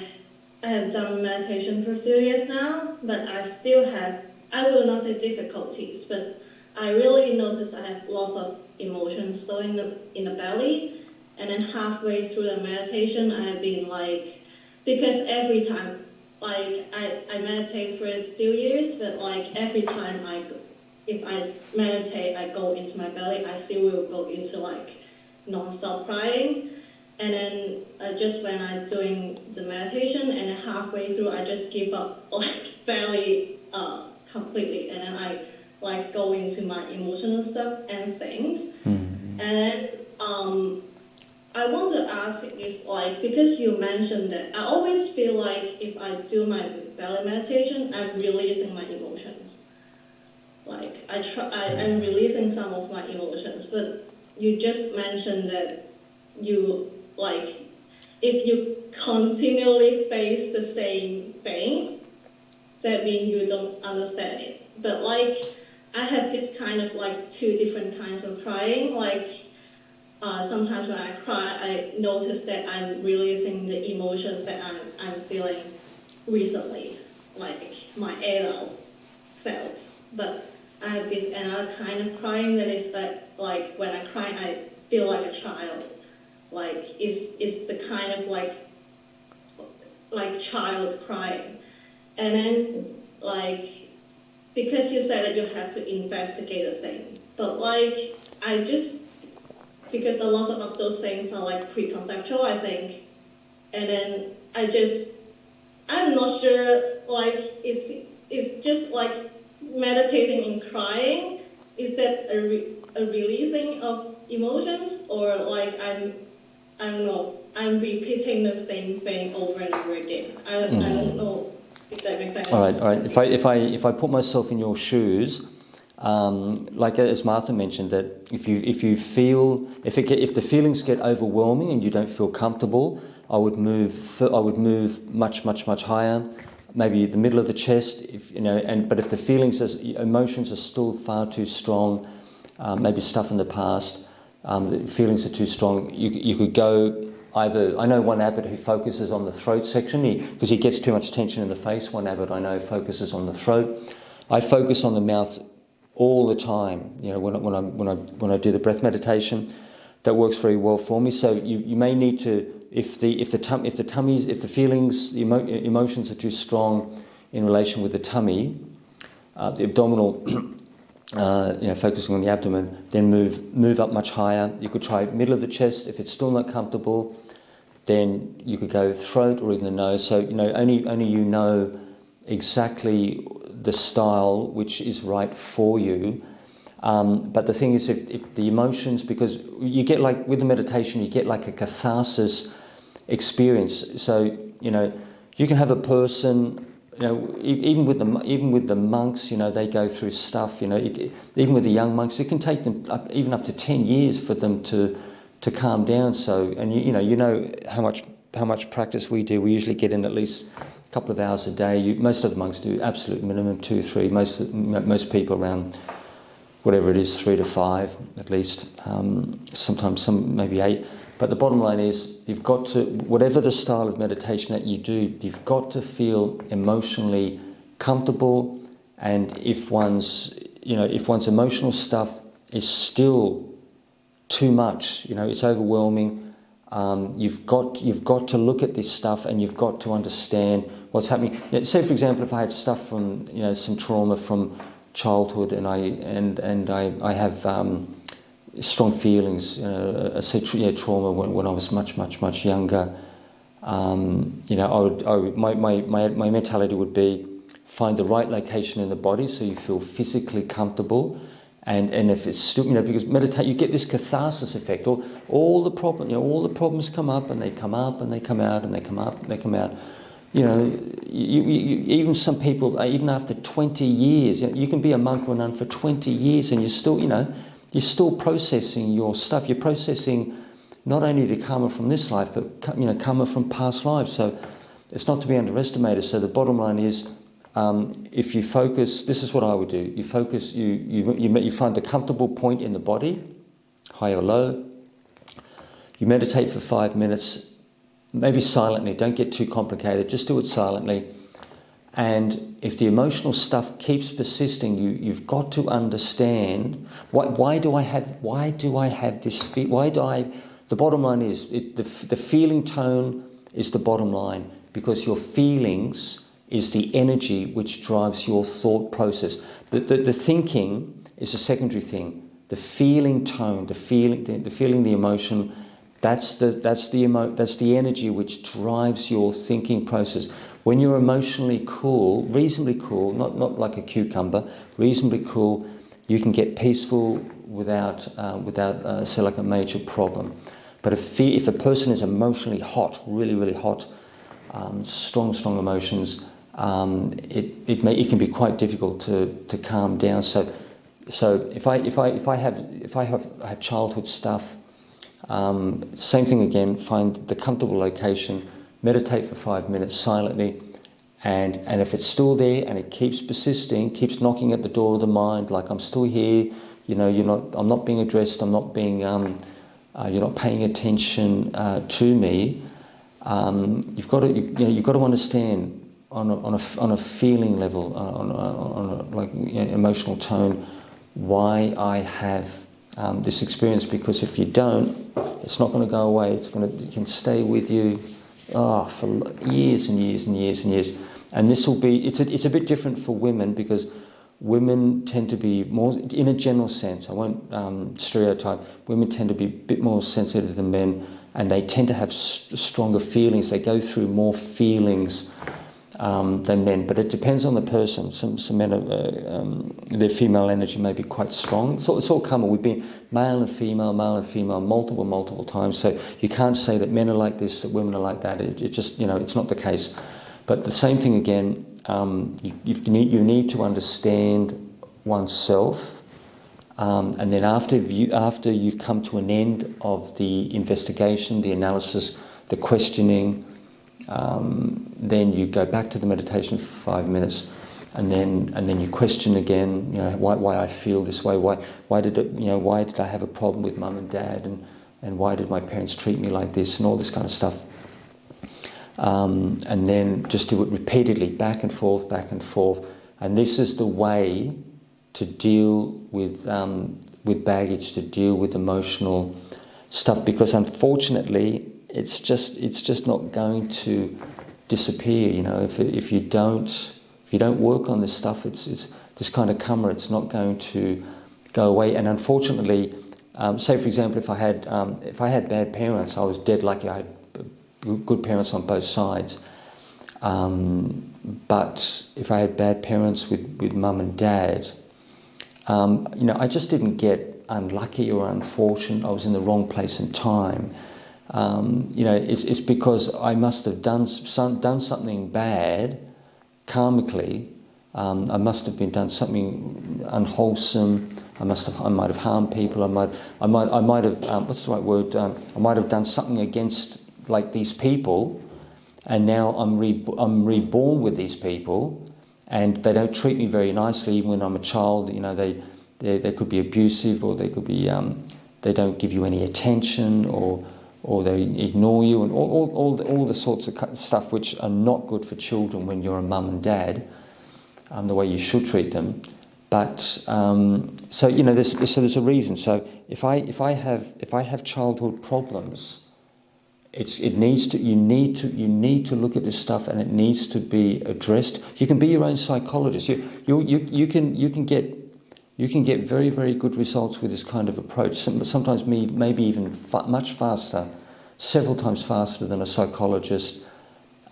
have done meditation for a few years now, but I still have, I will not say difficulties, but I really notice I have lots of emotions still in the belly. And then halfway through the meditation, I have been like, because every time, like I meditate for a few years, but like every time if I meditate, I go into my belly, I still will go into like non-stop crying. And then just when I'm doing the meditation, and then halfway through, I just give up like belly completely. And then I like go into my emotional stuff and things. Mm-hmm. And then I want to ask is like, because you mentioned that I always feel like if I do my belly meditation, I'm releasing my emotions. Like I'm releasing some of my emotions, but you just mentioned that you like, if you continually face the same thing, that means you don't understand it. But like, I have this kind of like two different kinds of crying. Like sometimes when I cry, I notice that I'm releasing the emotions that I'm feeling recently, like my adult self. But I have this another kind of crying that is like when I cry, I feel like a child. Like it's the kind of like child crying. And then like, because you said that you have to investigate a thing, but like because a lot of those things are like preconceptual, I think. And then I'm not sure, like, it's just like meditating and crying. Is that a releasing of emotions, or like I don't know, I'm repeating the same thing over and over again. I don't know if that makes sense. All right. If I put myself in your shoes, like as Martha mentioned, that if the feelings get overwhelming and you don't feel comfortable, I would move much higher, maybe the middle of the chest, but if the emotions are still far too strong, maybe stuff in the past, the feelings are too strong, you could go either. I know one abbot who focuses on the throat section because he gets too much tension in the face. One abbot I know focuses on the throat. I focus on the mouth all the time. When I do the breath meditation, that works very well for me. So you may need to, if the emotions are too strong in relation with the tummy, the abdominal, focusing on the abdomen, then move up much higher. You could try middle of the chest. If it's still not comfortable, then you could go throat or even the nose. So only you know exactly the style which is right for you. But the thing is, if the emotions, because you get like with the meditation, you get like a catharsis experience. So you can have a person, even with the monks, they go through stuff. Even with the young monks, it can take them even up to 10 years for them to calm down. So, and you know how much practice we do. We usually get in at least a couple of hours a day. Most of the monks do absolute minimum 2, 3. Most people around whatever it is, 3 to 5 at least. Sometimes some maybe 8. But the bottom line is, you've got to, whatever the style of meditation that you do, you've got to feel emotionally comfortable. And if one's emotional stuff is still too much, it's overwhelming, you've got to look at this stuff and you've got to understand what's happening. Say, for example, if I had stuff from some trauma from childhood, and I have strong feelings, trauma when I was much younger. My mentality would be find the right location in the body so you feel physically comfortable, And if it's still, because meditate, you get this catharsis effect. All the problems come up and they come up and they come out and they come up and they come out. Even some people, even after 20 years, you can be a monk or a nun for 20 years and you're still processing your stuff. You're processing not only the karma from this life, but karma from past lives. So it's not to be underestimated. So the bottom line is, if you focus, this is what I would do. You focus, you find a comfortable point in the body, high or low. You meditate for 5 minutes, maybe silently. Don't get too complicated. Just do it silently. And if the emotional stuff keeps persisting, you've got to understand why do I have this? The bottom line is the feeling tone is the bottom line, because your feelings is the energy which drives your thought process. The thinking is a secondary thing. The feeling tone, the emotion, that's the energy which drives your thinking process. When you're emotionally cool, reasonably cool, not like a cucumber, reasonably cool, you can get peaceful without say like a major problem. But if a person is emotionally hot, really, really hot, strong emotions, it can be quite difficult to calm down. So if I have childhood stuff, same thing again. Find the comfortable location, meditate for 5 minutes silently, and if it's still there and it keeps persisting, keeps knocking at the door of the mind, like I'm still here, I'm not being addressed, I'm not being, you're not paying attention to me. You've got to understand on a feeling level, on a emotional tone, why I have this experience. Because if you don't, it's not going to go away. It can stay with you for years and years and years and years. And this will be. It's a bit different for women, because women tend to be more, in a general sense, I won't stereotype, women tend to be a bit more sensitive than men, and they tend to have stronger feelings. They go through more feelings than men, but it depends on the person. Some men, their female energy may be quite strong. It's all common. We've been male and female, multiple times. So you can't say that men are like this, that women are like that. It just, it's not the case. But the same thing again. You need to understand oneself, and then after you've come to an end of the investigation, the analysis, the questioning, then you go back to the meditation for 5 minutes, and then you question again. Why I feel this way? Why did I have a problem with mum and dad, and why did my parents treat me like this, and all this kind of stuff. And then just do it repeatedly, back and forth, and this is the way to deal with baggage, to deal with emotional stuff. Because unfortunately, it's just not going to disappear. If you don't work on this stuff, it's this kind of karma. It's not going to go away. And unfortunately, say for example, if I had bad parents, I was dead lucky. I had good parents on both sides, but if I had bad parents with mum and dad, I just didn't get unlucky or unfortunate. I was in the wrong place and time. It's because I must have done something bad karmically. I must have done something unwholesome. I might have harmed people. I might have what's the right word? I might have done something against like these people, and now I'm reborn with these people, and they don't treat me very nicely even when I'm a child. They could be abusive, or they could be they don't give you any attention, or they ignore you, and all the sorts of stuff which are not good for children when you're a mum and dad, the way you should treat them. But there's a reason. So if I have childhood problems, you need to look at this stuff, and it needs to be addressed. You can be your own psychologist. You can get very, very good results with this kind of approach. Sometimes maybe even much faster, several times faster than a psychologist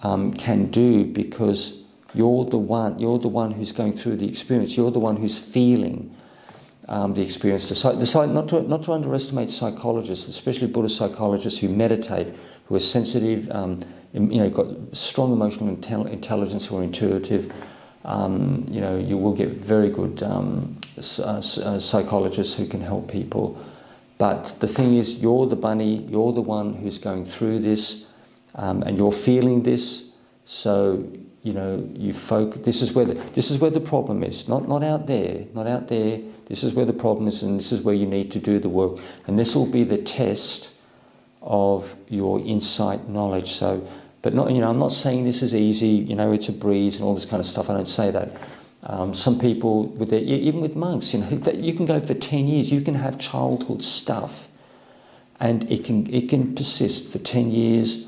can do, because you're the one who's going through the experience. You're the one who's feeling. the experience. Not to underestimate psychologists, especially Buddhist psychologists who meditate, who are sensitive, got strong emotional intelligence, who are intuitive. You will get very good psychologists who can help people. But the thing is, you're the bunny, you're the one who's going through this, and you're feeling this. So, you focus. This is where the problem is. Not out there. This is where the problem is, and this is where you need to do the work. And this will be the test of your insight knowledge. So, but not. I'm not saying this is easy. It's a breeze and all this kind of stuff. I don't say that. Some people, even with monks, you can go for 10 years. You can have childhood stuff, and it can persist for 10 years.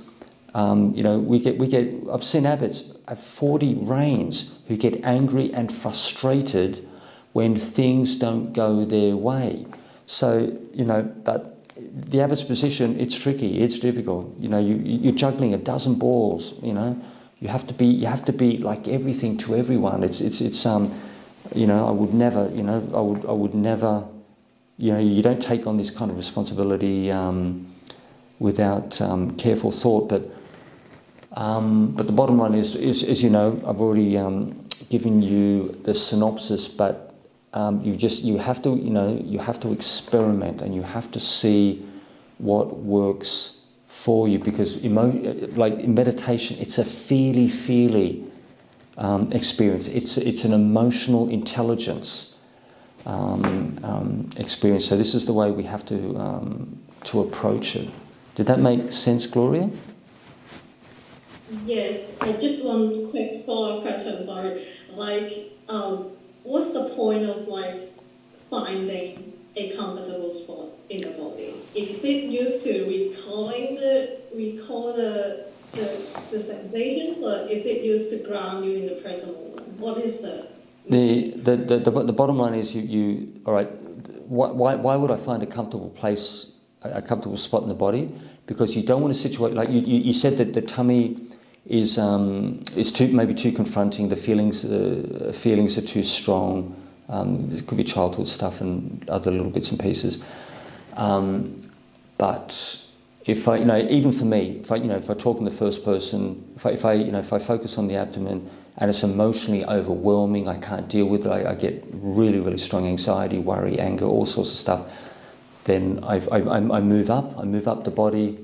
I've seen abbots have 40 reigns who get angry and frustrated when things don't go their way. So that the abbot's position, it's tricky, it's difficult. You're juggling a dozen balls. You have to be like everything to everyone. I would never. You don't take on this kind of responsibility without careful thought. But the bottom line is I've already given you the synopsis. But you have to experiment, and you have to see what works for you, because like in meditation, it's a feely experience. It's an emotional intelligence experience. So this is the way we have to approach it. Did that make sense, Gloria? Yes, I just one quick follow-up question, sorry. What's the point of finding a comfortable spot in the body? Is it used to recall the sensations, or is it used to ground you in the present moment? What is the bottom line is you all right? Why would I find a comfortable place, a comfortable spot in the body? Because you don't want to situate, like you said that the tummy is maybe too confronting. The feelings are too strong. This could be childhood stuff and other little bits and pieces. But if I, even for me, if I talk in the first person, if I focus on the abdomen and it's emotionally overwhelming, I can't deal with it. I get really, really strong anxiety, worry, anger, all sorts of stuff. Then I move up. I move up the body,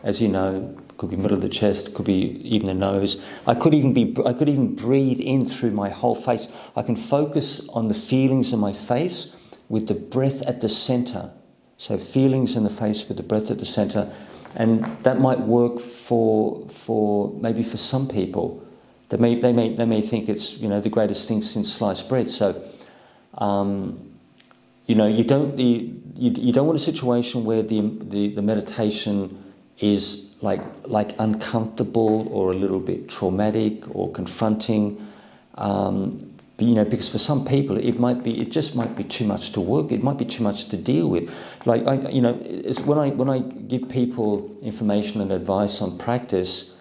as you know. Could be middle of the chest, could be even the nose. I could even breathe in through my whole face. I can focus on the feelings in my face with the breath at the center. So feelings in the face with the breath at the center, and that might work for maybe for some people. They may think it's the greatest thing since sliced bread. So you don't want a situation where the meditation is like uncomfortable or a little bit traumatic or confronting, because for some people it just might be too much to work. It might be too much to deal with. It's when I give people information and advice on practice,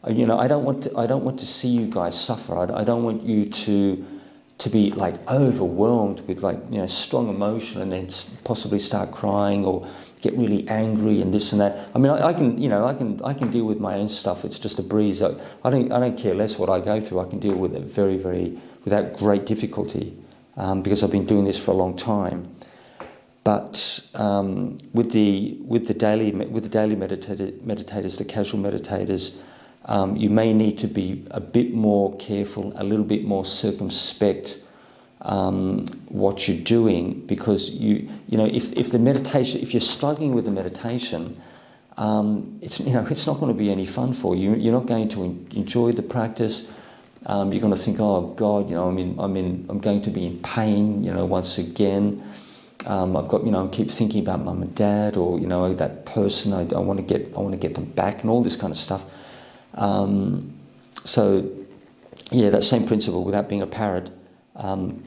I don't want to see you guys suffer. I don't want you to be overwhelmed with strong emotion and then possibly start crying or get really angry and this and that. I mean, I can deal with my own stuff. It's just a breeze. I don't care less what I go through. I can deal with it very, very without great difficulty because I've been doing this for a long time. But with the daily meditators, the casual meditators, you may need to be a bit more careful, a little bit more circumspect what you're doing, because if the meditation, if you're struggling with the meditation, it's not going to be any fun for you. You're not going to enjoy the practice. You're going to think, oh God, I'm going to be in pain, once again. I've got, I keep thinking about mum and dad, or that person. I want to get them back, and all this kind of stuff. So, that same principle, without being a parrot, the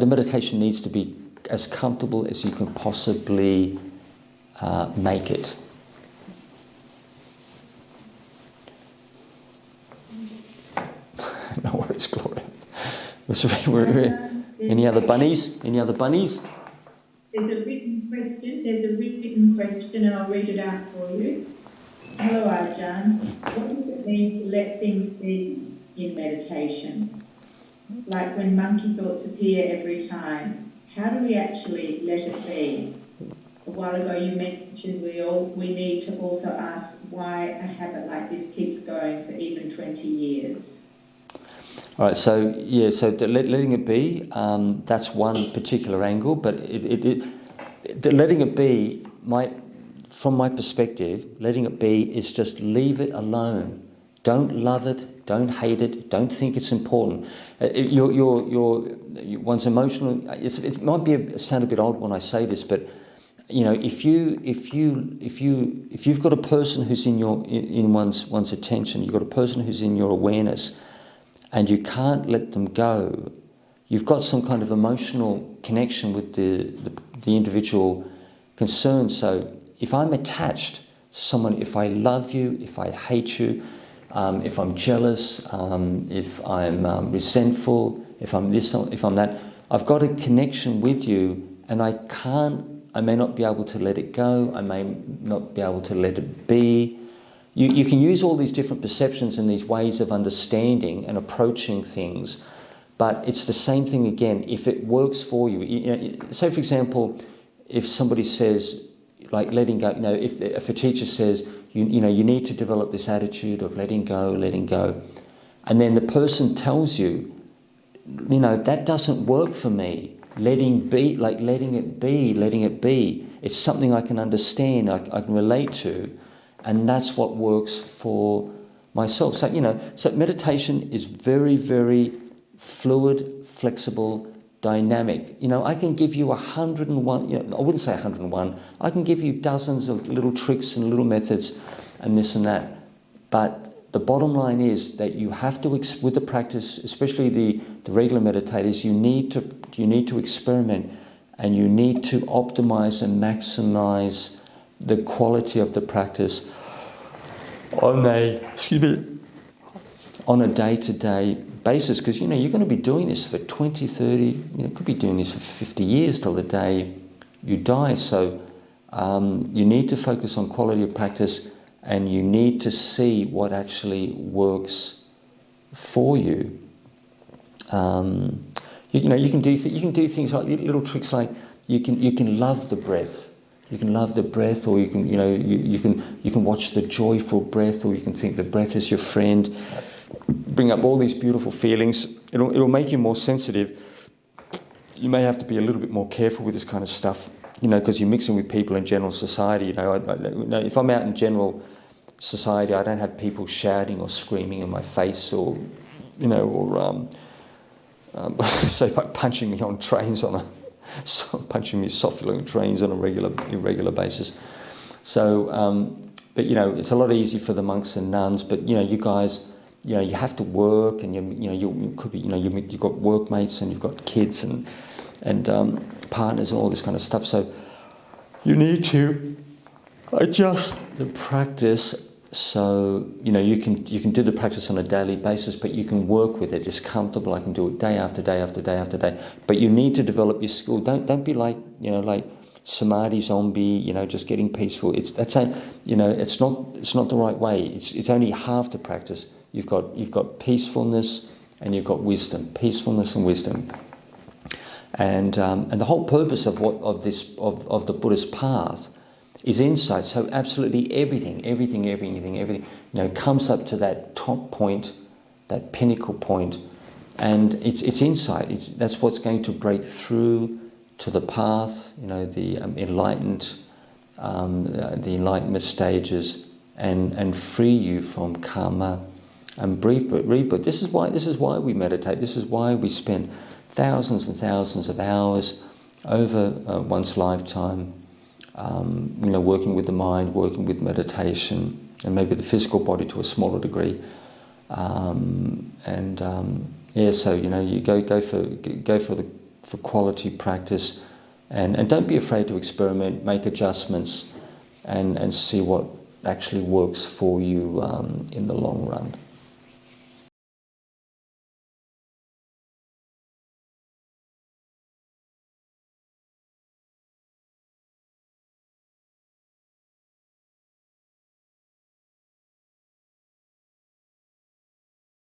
meditation needs to be as comfortable as you can possibly make it. No worries, Gloria. Any other bunnies? Any other bunnies? There's a written question, and I'll read it out for you. Hello, Ajahn. What does it mean to let things be in meditation? Like when monkey thoughts appear every time, how do we actually let it be? A while ago you mentioned we need to also ask why a habit like this keeps going for even 20 years. All right, so letting it be, that's one particular angle, but letting it be, from my perspective, letting it be is just leave it alone. Don't love it, don't hate it, don't think it's important. One's emotional. It might sound a bit odd when I say this, but you know, if you've got a person who's in one's attention, you've got a person who's in your awareness, and you can't let them go, you've got some kind of emotional connection with the individual concerned. So if I'm attached to someone, if I love you, if I hate you, if I'm jealous, if I'm resentful, if I'm this, if I'm that, I've got a connection with you, and I may not be able to let it go, I may not be able to let it be. You can use all these different perceptions and these ways of understanding and approaching things, but it's the same thing again. If it works for you, say for example, if somebody says, like letting go, if a teacher says, you need to develop this attitude of letting go, and then the person tells you, that doesn't work for me. Letting it be. It's something I can understand, I can relate to, and that's what works for myself. So meditation is very, very fluid, flexible, dynamic. I can give you 101, I wouldn't say 101, I can give you dozens of little tricks and little methods and this and that. But the bottom line is that you have to, with the practice, especially the regular meditators, you need to experiment, and you need to optimize and maximize the quality of the practice on a day-to-day basis, because you're going to be doing this for 20, 30, could be doing this for 50 years till the day you die. So you need to focus on quality of practice, and you need to see what actually works for you. You can do things like little tricks, like you can love the breath. You can love the breath, or you can watch the joyful breath, or you can think the breath is your friend. Bring up all these beautiful feelings. It'll make you more sensitive. You may have to be a little bit more careful with this kind of stuff, because you're mixing with people in general society. If I'm out in general society, I don't have people shouting or screaming in my face, or say like punching me on trains punching me softly on trains on a irregular basis. So, but it's a lot easier for the monks and nuns. But you guys, you have to work, and you could be, you've got workmates, and you've got kids and partners and all this kind of stuff. So you need to adjust the practice. So you can do the practice on a daily basis, but you can work with it. It's comfortable. I can do it day after day after day after day. But you need to develop your skill. Don't be like samadhi zombie. Just getting peaceful. It's not the right way. It's only half the practice. You've got peacefulness, and you've got wisdom. Peacefulness and wisdom. And the whole purpose of the Buddhist path is insight. So absolutely everything comes up to that top point, that pinnacle point, and it's insight. That's what's going to break through to the path, the enlightenment stages, and free you from karma and rebirth. This is why we meditate. This is why we spend thousands and thousands of hours over one's lifetime. Working with the mind, working with meditation, and maybe the physical body to a smaller degree. So you go for quality practice, and don't be afraid to experiment, make adjustments, and see what actually works for you in the long run.